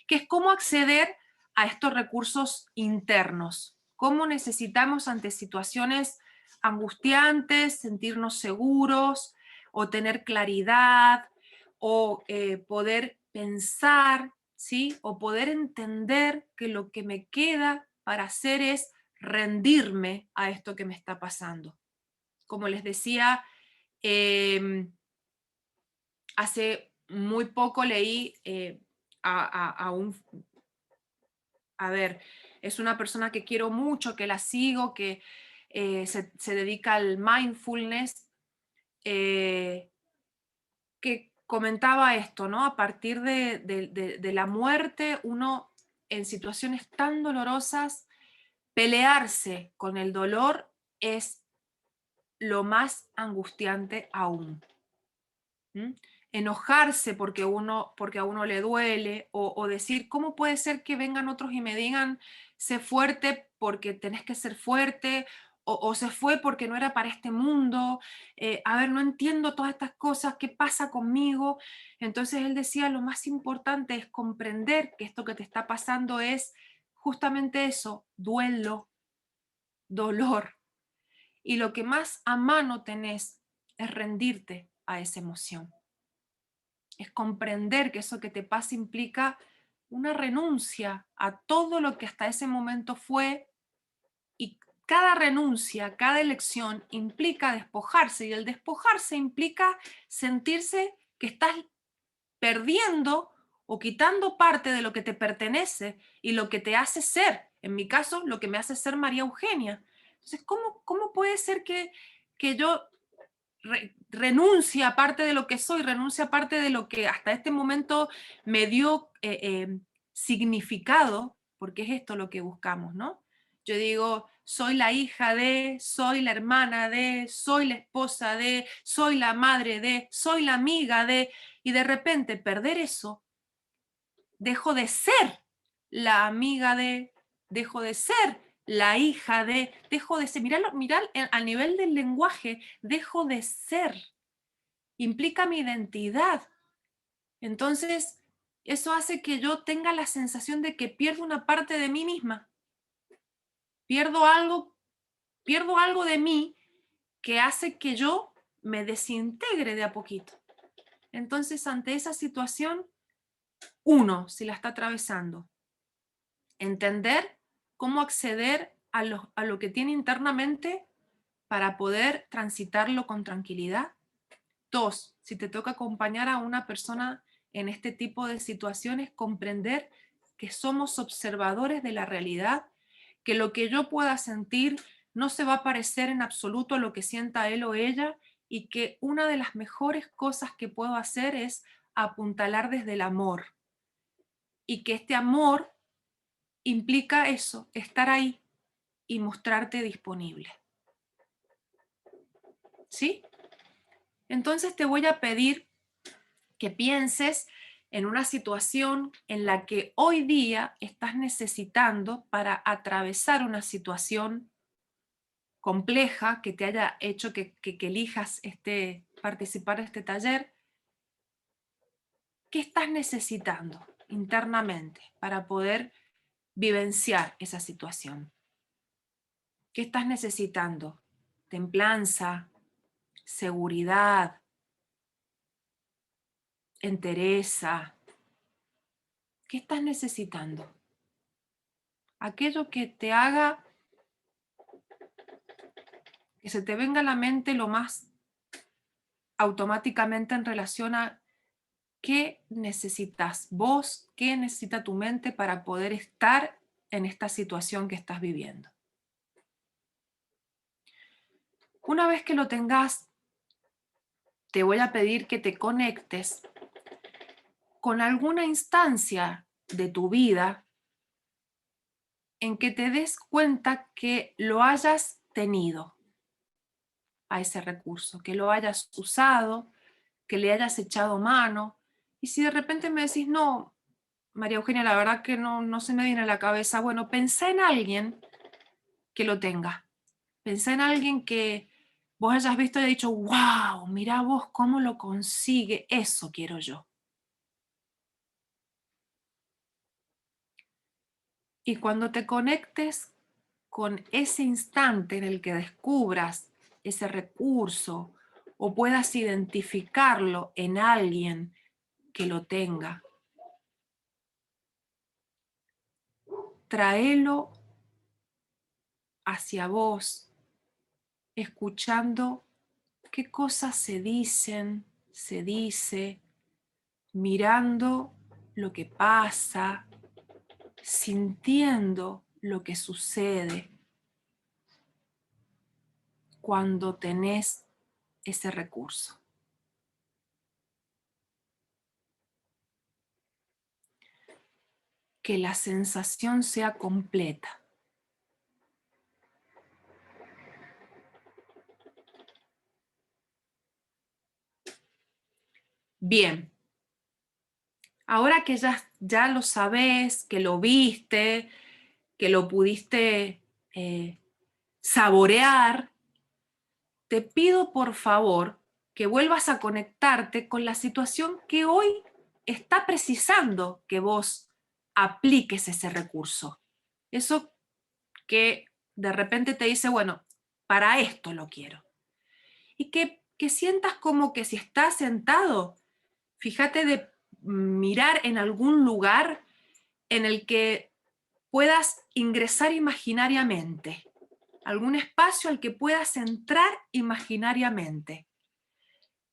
Que es cómo acceder a estos recursos internos, cómo necesitamos ante situaciones angustiantes sentirnos seguros o tener claridad o poder pensar, ¿sí? O poder entender que lo que me queda para hacer es rendirme a esto que me está pasando. Como les decía, hace muy poco leí a un, a ver, es una persona que quiero mucho, que la sigo, que se dedica al mindfulness, eh, que comentaba esto, ¿no? A partir de la muerte, uno en situaciones tan dolorosas, pelearse con el dolor es lo más angustiante aún. ¿Mm? Enojarse porque a uno le duele, o decir, ¿cómo puede ser que vengan otros y me digan, sé fuerte porque tenés que ser fuerte, o se fue porque no era para este mundo? A ver, no entiendo todas estas cosas, ¿qué pasa conmigo? Entonces él decía, lo más importante es comprender que esto que te está pasando es justamente eso, duelo, dolor. Y lo que más a mano tenés es rendirte a esa emoción. Es comprender que eso que te pasa implica una renuncia a todo lo que hasta ese momento fue, y cada renuncia, cada elección implica despojarse, y el despojarse implica sentirse que estás perdiendo o quitando parte de lo que te pertenece y lo que te hace ser. En mi caso, lo que me hace ser María Eugenia. Entonces, ¿cómo puede ser que yo renuncie a parte de lo que soy, renuncie a parte de lo que hasta este momento me dio significado? Porque es esto lo que buscamos, ¿no? Yo digo, soy la hija de, soy la hermana de, soy la esposa de, soy la madre de, soy la amiga de, y de repente perder eso, dejo de ser la amiga de, dejo de ser la hija de, dejo de ser, mirad a nivel del lenguaje, dejo de ser, implica mi identidad. Entonces, eso hace que yo tenga la sensación de que pierdo una parte de mí misma, pierdo algo de mí que hace que yo me desintegre de a poquito. Entonces, ante esa situación, uno, si la está atravesando, entender cómo acceder a lo que tiene internamente para poder transitarlo con tranquilidad. Dos, si te toca acompañar a una persona en este tipo de situaciones, comprender que somos observadores de la realidad, que lo que yo pueda sentir no se va a parecer en absoluto a lo que sienta él o ella, y que una de las mejores cosas que puedo hacer es apuntalar desde el amor, y que este amor implica eso, estar ahí y mostrarte disponible. ¿Sí? Entonces te voy a pedir que pienses en una situación en la que hoy día estás necesitando para atravesar una situación compleja que te haya hecho que elijas participar en este taller. ¿Qué estás necesitando internamente para poder vivenciar esa situación? ¿Qué estás necesitando? Templanza, seguridad, entereza. ¿Qué estás necesitando? Aquello que te haga que se te venga a la mente lo más automáticamente en relación a qué necesitas vos, qué necesita tu mente para poder estar en esta situación que estás viviendo. Una vez que lo tengas, te voy a pedir que te conectes con alguna instancia de tu vida en que te des cuenta que lo hayas tenido a ese recurso, que lo hayas usado, que le hayas echado mano. Y si de repente me decís, no, María Eugenia, la verdad que no se me viene a la cabeza, bueno, pensá en alguien que lo tenga. Pensá en alguien que vos hayas visto y haya dicho, wow, mirá vos cómo lo consigue, eso quiero yo. Y cuando te conectes con ese instante en el que descubras ese recurso o puedas identificarlo en alguien que lo tenga. Tráelo hacia vos, escuchando qué cosas se dicen, se dice, mirando lo que pasa, sintiendo lo que sucede cuando tenés ese recurso. Que la sensación sea completa. Bien, ahora que ya lo sabés, que lo viste, que lo pudiste saborear, te pido por favor que vuelvas a conectarte con la situación que hoy está precisando que vos apliques ese recurso. Eso que de repente te dice, bueno, para esto lo quiero. Y que sientas como que si estás sentado, fíjate de mirar en algún lugar en el que puedas ingresar imaginariamente, algún espacio al que puedas entrar imaginariamente.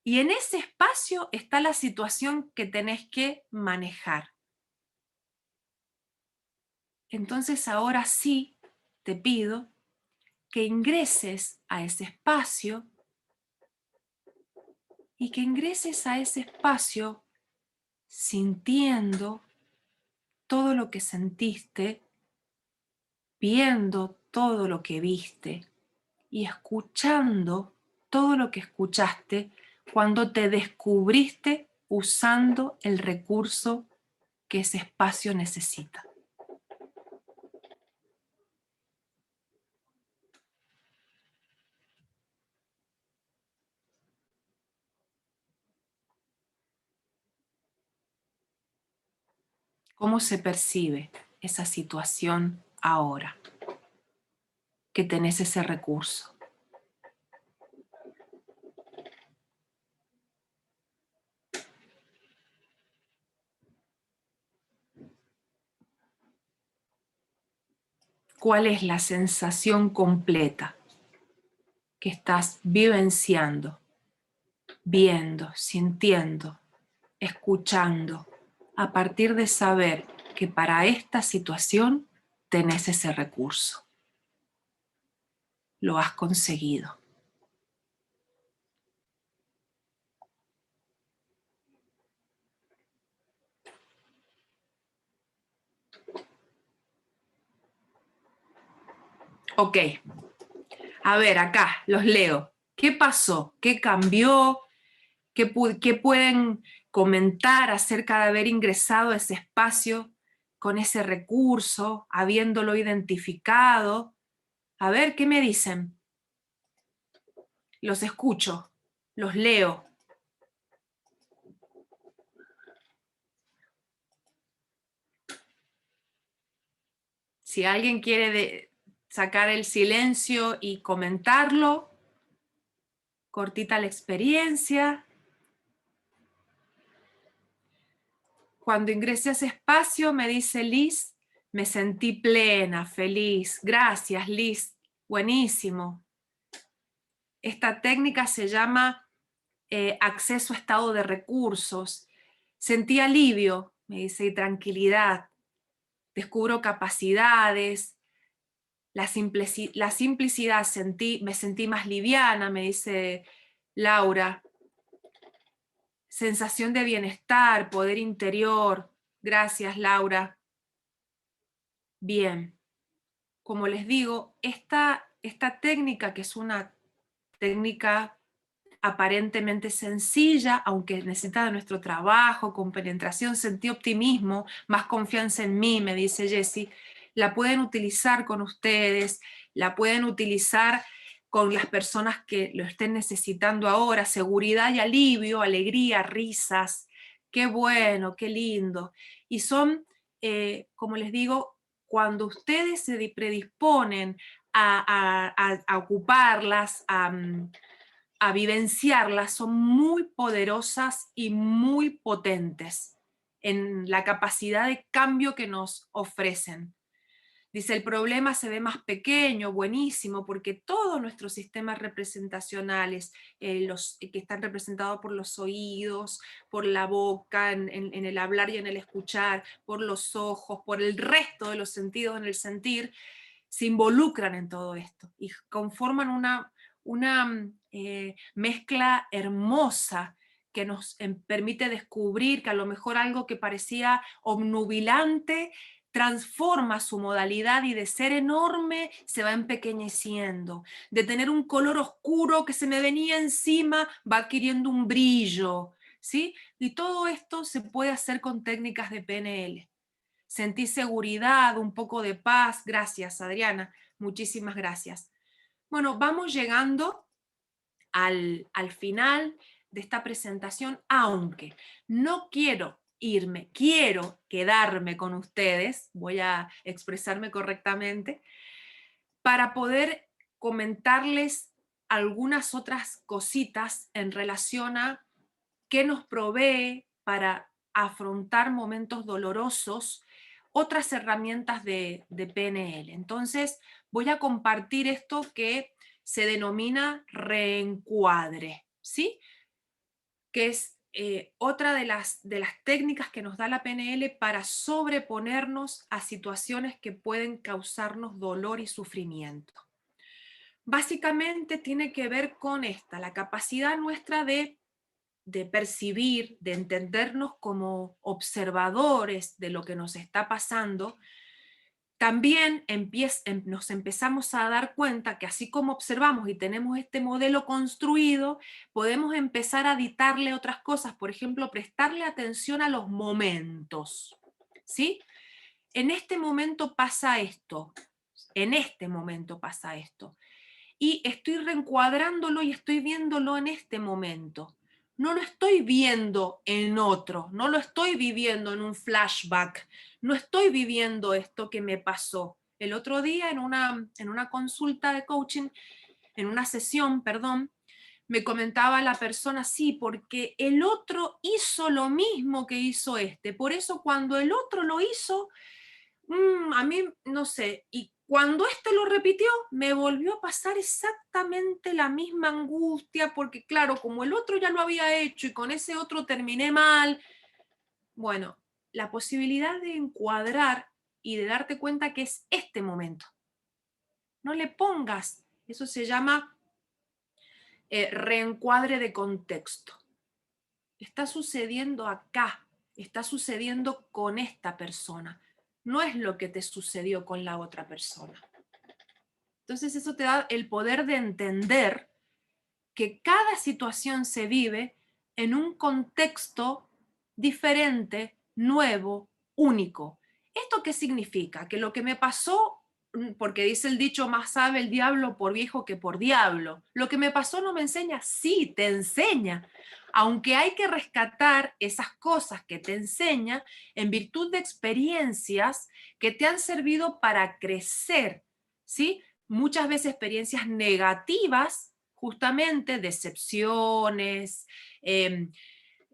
Y en ese espacio está la situación que tenés que manejar. Entonces ahora sí te pido que ingreses a ese espacio y que ingreses a ese espacio sintiendo todo lo que sentiste, viendo todo lo que viste y escuchando todo lo que escuchaste cuando te descubriste usando el recurso que ese espacio necesita. ¿Cómo se percibe esa situación ahora que tenés ese recurso? ¿Cuál es la sensación completa que estás vivenciando, viendo, sintiendo, escuchando, a partir de saber que para esta situación tenés ese recurso? Lo has conseguido. Ok, a ver, acá los leo. ¿Qué pasó? ¿Qué cambió? ¿Qué pueden comentar acerca de haber ingresado a ese espacio con ese recurso, habiéndolo identificado? A ver, ¿qué me dicen? Los escucho, los leo. Si alguien quiere sacar el silencio y comentarlo, cortita la experiencia. Cuando ingresé a ese espacio, me dice Liz, me sentí plena, feliz. Gracias, Liz. Buenísimo. Esta técnica se llama acceso a estado de recursos. Sentí alivio, me dice, y tranquilidad. Descubro capacidades. La simplicidad, me sentí más liviana, me dice Laura. Sensación de bienestar, poder interior. Gracias, Laura. Bien, como les digo, esta técnica, que es una técnica aparentemente sencilla, aunque necesita de nuestro trabajo, con penetración, sentí optimismo, más confianza en mí, me dice Jessie, la pueden utilizar con ustedes, la pueden utilizar con las personas que lo estén necesitando ahora, seguridad y alivio, alegría, risas, qué bueno, qué lindo. Y son, como les digo, cuando ustedes se predisponen a ocuparlas, a vivenciarlas son muy poderosas y muy potentes en la capacidad de cambio que nos ofrecen. Dice, el problema se ve más pequeño, buenísimo, porque todos nuestros sistemas representacionales, los que están representados por los oídos, por la boca, en el hablar y en el escuchar, por los ojos, por el resto de los sentidos en el sentir, se involucran en todo esto y conforman una mezcla hermosa que nos permite descubrir que a lo mejor algo que parecía obnubilante transforma su modalidad y de ser enorme se va empequeñeciendo, de tener un color oscuro que se me venía encima va adquiriendo un brillo, ¿sí? Y todo esto se puede hacer con técnicas de PNL. Sentí seguridad, un poco de paz. Gracias, Adriana. Muchísimas gracias. Bueno, vamos llegando al final de esta presentación, aunque no quiero irme, quiero quedarme con ustedes, voy a expresarme correctamente, para poder comentarles algunas otras cositas en relación a qué nos provee para afrontar momentos dolorosos, otras herramientas de PNL. Entonces, voy a compartir esto que se denomina reencuadre, ¿sí? Que es otra de las técnicas que nos da la PNL para sobreponernos a situaciones que pueden causarnos dolor y sufrimiento. Básicamente tiene que ver con la capacidad nuestra de percibir, de entendernos como observadores de lo que nos está pasando. También nos empezamos a dar cuenta que así como observamos y tenemos este modelo construido, podemos empezar a editarle otras cosas, por ejemplo, prestarle atención a los momentos, ¿sí? En este momento pasa esto, en este momento pasa esto, y estoy reencuadrándolo y estoy viéndolo en este momento. No lo estoy viendo en otro, no lo estoy viviendo en un flashback, no estoy viviendo esto que me pasó. El otro día en una consulta de coaching, en una sesión, perdón, me comentaba la persona, sí, porque el otro hizo lo mismo que hizo este. Por eso cuando el otro lo hizo, a mí no sé, y cuando este lo repitió, me volvió a pasar exactamente la misma angustia, porque claro, como el otro ya lo había hecho y con ese otro terminé mal, bueno, la posibilidad de encuadrar y de darte cuenta que es este momento. No le pongas, eso se llama reencuadre de contexto. Está sucediendo acá, está sucediendo con esta persona, no es lo que te sucedió con la otra persona. Entonces eso te da el poder de entender que cada situación se vive en un contexto diferente, nuevo, único. ¿Esto qué significa? Que lo que me pasó, porque dice el dicho, más sabe el diablo por viejo que por diablo, lo que me pasó no me enseña, sí, te enseña, aunque hay que rescatar esas cosas que te enseña en virtud de experiencias que te han servido para crecer, ¿sí? Muchas veces experiencias negativas, justamente decepciones,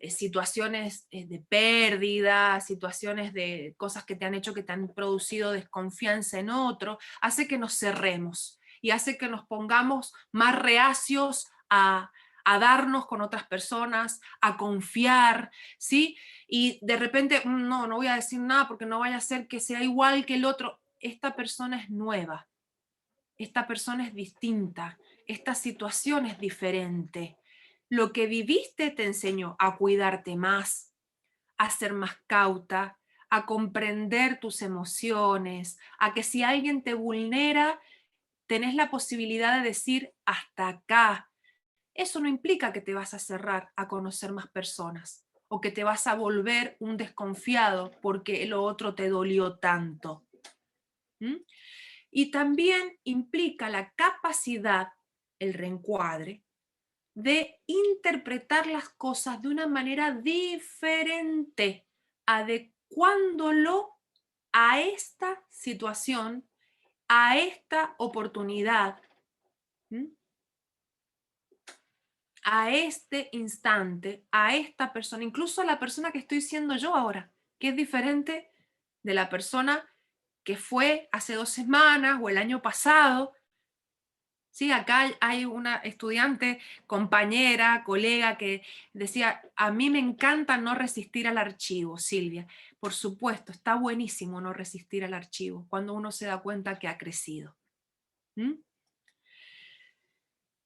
situaciones de pérdida, situaciones de cosas que te han hecho que te han producido desconfianza en otro, hace que nos cerremos y hace que nos pongamos más reacios a darnos con otras personas, a confiar, ¿sí? Y de repente, no, no voy a decir nada porque no vaya a ser que sea igual que el otro. Esta persona es nueva, esta persona es distinta, esta situación es diferente. Lo que viviste te enseñó a cuidarte más, a ser más cauta, a comprender tus emociones, a que si alguien te vulnera, tenés la posibilidad de decir hasta acá. Eso no implica que te vas a cerrar a conocer más personas o que te vas a volver un desconfiado porque lo otro te dolió tanto. ¿Mm? Y también implica la capacidad, el reencuadre, de interpretar las cosas de una manera diferente, adecuándolo a esta situación, a esta oportunidad. ¿Mm? a este instante, a esta persona, incluso a la persona que estoy siendo yo ahora, que es diferente de la persona que fue hace 2 semanas o el año pasado. Sí, acá hay una estudiante, compañera, colega que decía, a mí me encanta no resistir al archivo, Silvia. Por supuesto, está buenísimo no resistir al archivo cuando uno se da cuenta que ha crecido. ¿Mm?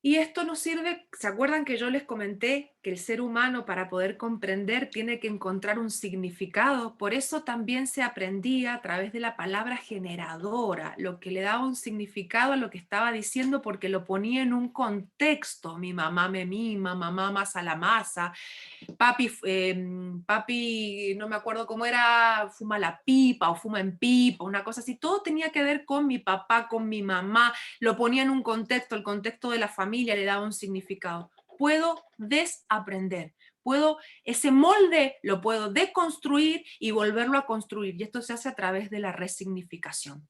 Y esto nos sirve, ¿se acuerdan que yo les comenté que el ser humano para poder comprender tiene que encontrar un significado? Por eso también se aprendía a través de la palabra generadora, lo que le daba un significado a lo que estaba diciendo porque lo ponía en un contexto. Mi mamá me mima, mamá masa la masa, papi, no me acuerdo cómo era, fuma la pipa o fuma en pipa, una cosa así. Todo tenía que ver con mi papá, con mi mamá, lo ponía en un contexto, el contexto de la familia le daba un significado. Puedo desaprender, ese molde lo puedo deconstruir y volverlo a construir, y esto se hace a través de la resignificación.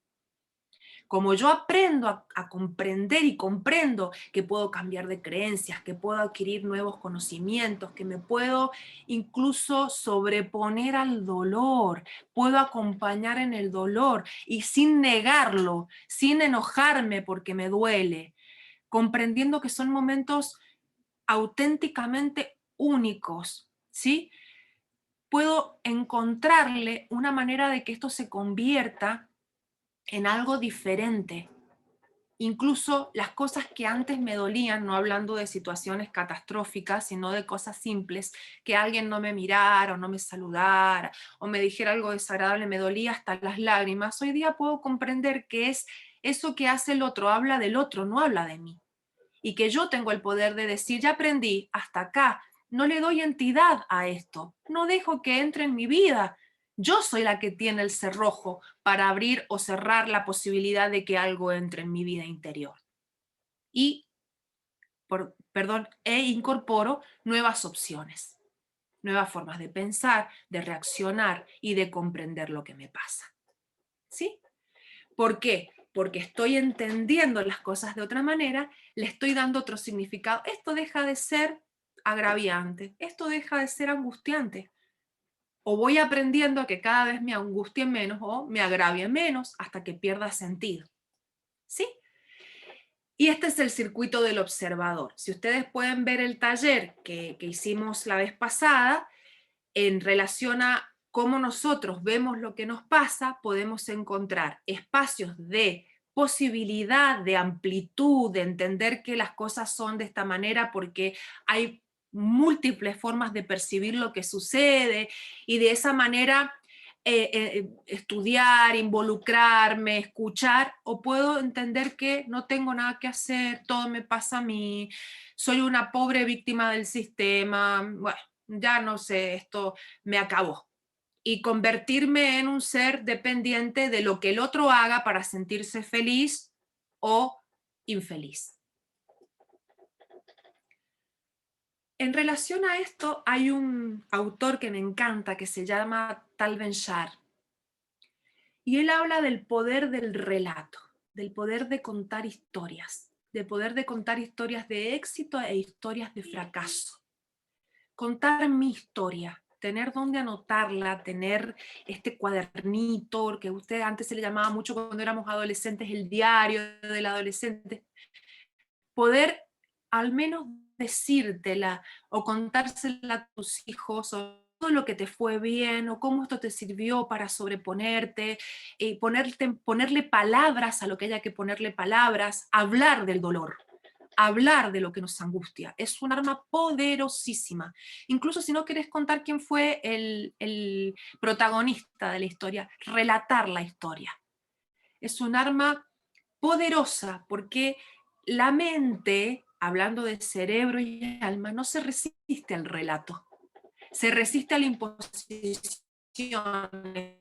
Como yo aprendo a comprender y comprendo que puedo cambiar de creencias, que puedo adquirir nuevos conocimientos, que me puedo incluso sobreponer al dolor, puedo acompañar en el dolor y sin negarlo, sin enojarme porque me duele, comprendiendo que son momentos auténticamente únicos, ¿sí? Puedo encontrarle una manera de que esto se convierta en algo diferente. Incluso las cosas que antes me dolían, no hablando de situaciones catastróficas, sino de cosas simples, que alguien no me mirara o no me saludara o me dijera algo desagradable, me dolía hasta las lágrimas. Hoy día puedo comprender que es eso que hace el otro, habla del otro, no habla de mí. Y que yo tengo el poder de decir, ya aprendí, hasta acá, no le doy entidad a esto, no dejo que entre en mi vida. Yo soy la que tiene el cerrojo para abrir o cerrar la posibilidad de que algo entre en mi vida interior. Y, incorporo nuevas opciones, nuevas formas de pensar, de reaccionar y de comprender lo que me pasa. ¿Sí? ¿Por qué? Porque estoy entendiendo las cosas de otra manera, le estoy dando otro significado. Esto deja de ser agraviante, esto deja de ser angustiante. O voy aprendiendo a que cada vez me angustie menos o me agravie menos hasta que pierda sentido. ¿Sí? Y este es el circuito del observador. Si ustedes pueden ver el taller que hicimos la vez pasada, en relación a cómo nosotros vemos lo que nos pasa, podemos encontrar espacios de posibilidad, de amplitud, de entender que las cosas son de esta manera porque hay múltiples formas de percibir lo que sucede y de esa manera estudiar, involucrarme, escuchar, o puedo entender que no tengo nada que hacer, todo me pasa a mí, soy una pobre víctima del sistema, bueno, ya no sé, esto me acabó. Y convertirme en un ser dependiente de lo que el otro haga para sentirse feliz o infeliz. En relación a esto, hay un autor que me encanta que se llama Tal Ben-Shahar. Y él habla del poder del relato, del poder de contar historias, del poder de contar historias de éxito e historias de fracaso. Contar mi historia, tener dónde anotarla, tener este cuadernito, que usted antes se le llamaba mucho cuando éramos adolescentes, el diario del adolescente, poder al menos decírtela o contársela a tus hijos o todo lo que te fue bien o cómo esto te sirvió para sobreponerte, ponerle palabras a lo que haya que ponerle palabras, hablar del dolor, hablar de lo que nos angustia. Es un arma poderosísima. Incluso si no querés contar quién fue el protagonista de la historia, relatar la historia. Es un arma poderosa porque la mente, hablando de cerebro y alma, no se resiste al relato. Se resiste a la imposición de,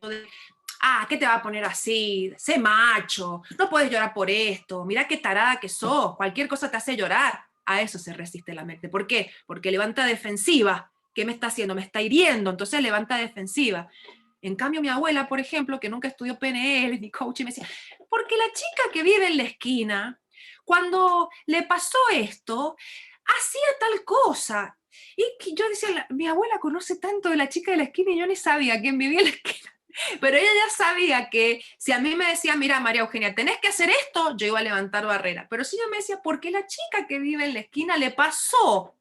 ¿qué te va a poner así? Sé macho, no puedes llorar por esto, mirá qué tarada que sos, cualquier cosa te hace llorar. A eso se resiste la mente. ¿Por qué? Porque levanta defensiva. ¿Qué me está haciendo? Me está hiriendo, entonces levanta defensiva. En cambio, mi abuela, por ejemplo, que nunca estudió PNL ni coaching, me decía, porque la chica que vive en la esquina, cuando le pasó esto, hacía tal cosa. Y que yo decía, mi abuela conoce tanto de la chica de la esquina y yo ni sabía quién vivía en la esquina. Pero ella ya sabía que si a mí me decía, mira, María Eugenia, tenés que hacer esto, yo iba a levantar barrera. Pero si ella me decía, porque la chica que vive en la esquina le pasó.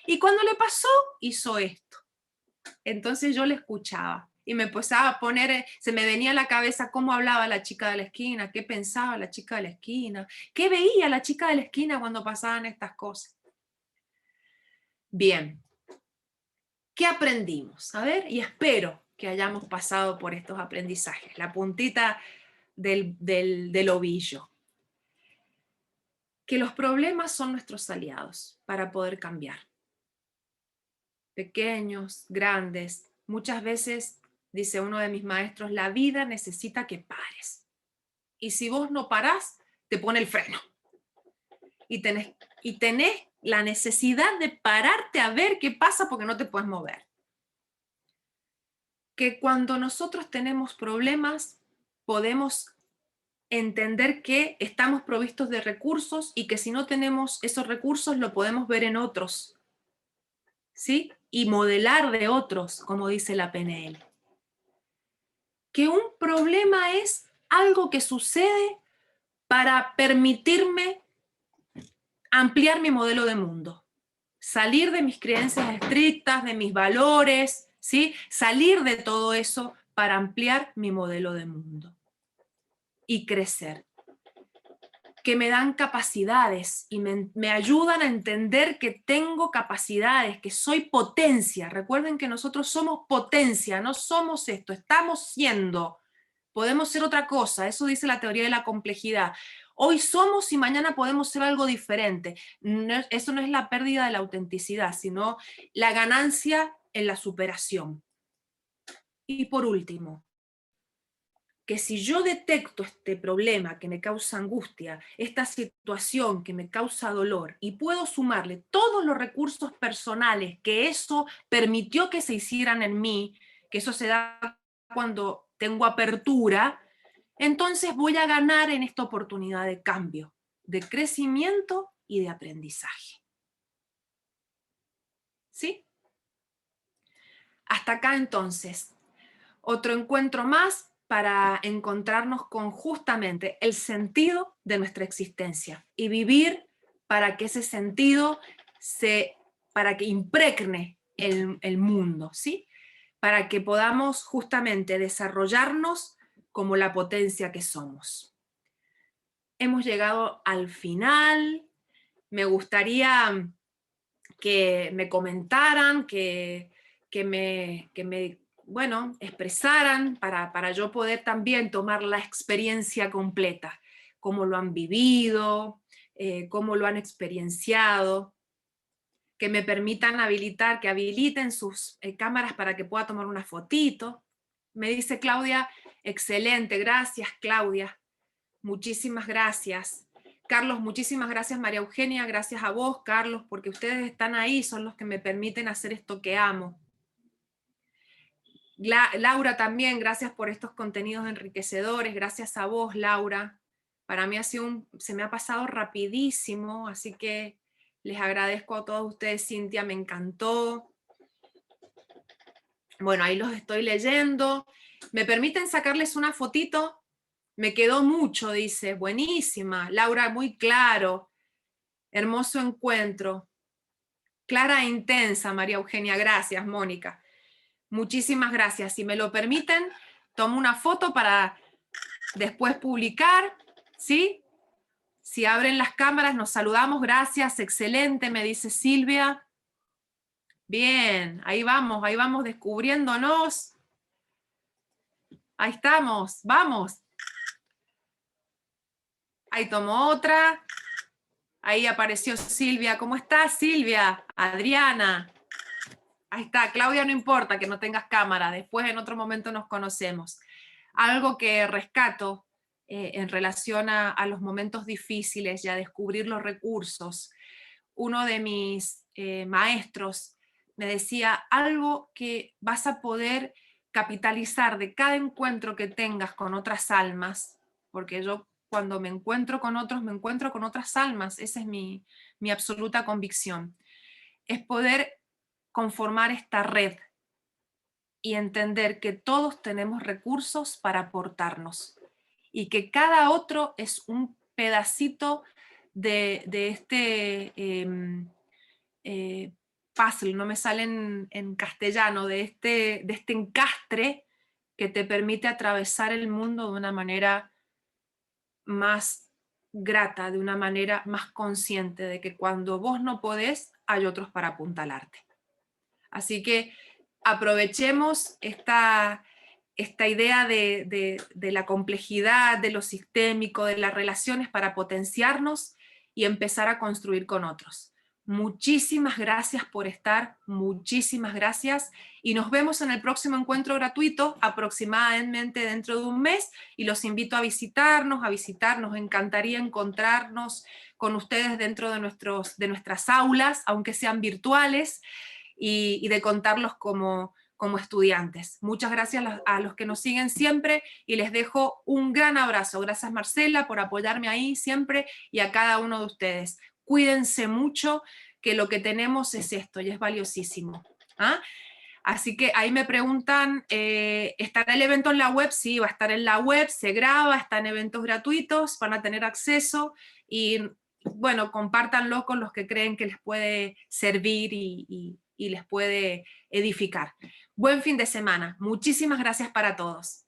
Y cuando le pasó, hizo esto. Entonces yo le escuchaba y me empezaba a poner, se me venía a la cabeza cómo hablaba la chica de la esquina, qué pensaba la chica de la esquina, qué veía la chica de la esquina cuando pasaban estas cosas. Bien, ¿qué aprendimos? A ver, y espero que hayamos pasado por estos aprendizajes, la puntita del ovillo. Que los problemas son nuestros aliados para poder cambiar. Pequeños, grandes, muchas veces, dice uno de mis maestros, la vida necesita que pares. Y si vos no parás, te pone el freno. Y tenés la necesidad de pararte a ver qué pasa porque no te puedes mover. Que cuando nosotros tenemos problemas, podemos entender que estamos provistos de recursos y que si no tenemos esos recursos, lo podemos ver en otros, ¿sí? Y modelar de otros, como dice la PNL. Que un problema es algo que sucede para permitirme ampliar mi modelo de mundo, salir de mis creencias estrictas, de mis valores, ¿sí? Salir de todo eso para ampliar mi modelo de mundo y crecer. Que me dan capacidades y me ayudan a entender que tengo capacidades, que soy potencia. Recuerden que nosotros somos potencia, no somos esto, estamos siendo. Podemos ser otra cosa, eso dice la teoría de la complejidad. Hoy somos y mañana podemos ser algo diferente. No, eso no es la pérdida de la autenticidad, sino la ganancia en la superación. Y por último, que si yo detecto este problema que me causa angustia, esta situación que me causa dolor, y puedo sumarle todos los recursos personales que eso permitió que se hicieran en mí, que eso se da cuando tengo apertura, entonces voy a ganar en esta oportunidad de cambio, de crecimiento y de aprendizaje. ¿Sí? Hasta acá entonces. Otro encuentro más para encontrarnos con justamente el sentido de nuestra existencia y vivir para que ese sentido para que impregne el mundo, ¿sí? Para que podamos justamente desarrollarnos como la potencia que somos. Hemos llegado al final. Me gustaría que me comentaran, que me bueno, expresaran para yo poder también tomar la experiencia completa, cómo lo han vivido, cómo lo han experienciado, que me permitan habilitar, que habiliten sus cámaras para que pueda tomar una fotito. Me dice Claudia, excelente, gracias Claudia, muchísimas gracias. Carlos, muchísimas gracias María Eugenia, gracias a vos Carlos, porque ustedes están ahí, son los que me permiten hacer esto que amo. Laura también, gracias por estos contenidos enriquecedores, gracias a vos Laura. Para mí se me ha pasado rapidísimo, así que les agradezco a todos ustedes. Cintia, me encantó. Bueno, ahí los estoy leyendo. ¿Me permiten sacarles una fotito? Me quedó mucho, dice. Buenísima. Laura, muy claro. Hermoso encuentro. Clara e intensa, María Eugenia. Gracias, Mónica. Muchísimas gracias. Si me lo permiten, tomo una foto para después publicar, ¿sí? Si abren las cámaras, nos saludamos. Gracias, excelente, me dice Silvia. Bien, ahí vamos descubriéndonos. Ahí estamos, vamos. Ahí tomó otra. Ahí apareció Silvia. ¿Cómo estás, Silvia? Adriana. Ahí está, Claudia, no importa que no tengas cámara, después en otro momento nos conocemos. Algo que rescato en relación a los momentos difíciles y a descubrir los recursos. Uno de mis maestros me decía algo que vas a poder capitalizar de cada encuentro que tengas con otras almas, porque yo cuando me encuentro con otros, me encuentro con otras almas, esa es mi mi absoluta convicción, es poder conformar esta red y entender que todos tenemos recursos para aportarnos y que cada otro es un pedacito de este puzzle, no me sale en castellano, de este encastre que te permite atravesar el mundo de una manera más grata, de una manera más consciente de que cuando vos no podés, hay otros para apuntalarte. Así que aprovechemos esta idea de la complejidad, de lo sistémico, de las relaciones para potenciarnos y empezar a construir con otros. Muchísimas gracias por estar, muchísimas gracias y nos vemos en el próximo encuentro gratuito aproximadamente dentro de un mes y los invito a visitarnos, nos encantaría encontrarnos con ustedes dentro de nuestras aulas, aunque sean virtuales, y de contarlos como estudiantes. Muchas gracias a los que nos siguen siempre y les dejo un gran abrazo. Gracias Marcela por apoyarme ahí siempre y a cada uno de ustedes. Cuídense mucho, que lo que tenemos es esto y es valiosísimo. ¿Ah? Así que ahí me preguntan, ¿estará el evento en la web? Sí, va a estar en la web, se graba, está en eventos gratuitos, van a tener acceso y bueno, compártanlo con los que creen que les puede servir y les puede edificar. Buen fin de semana. Muchísimas gracias para todos.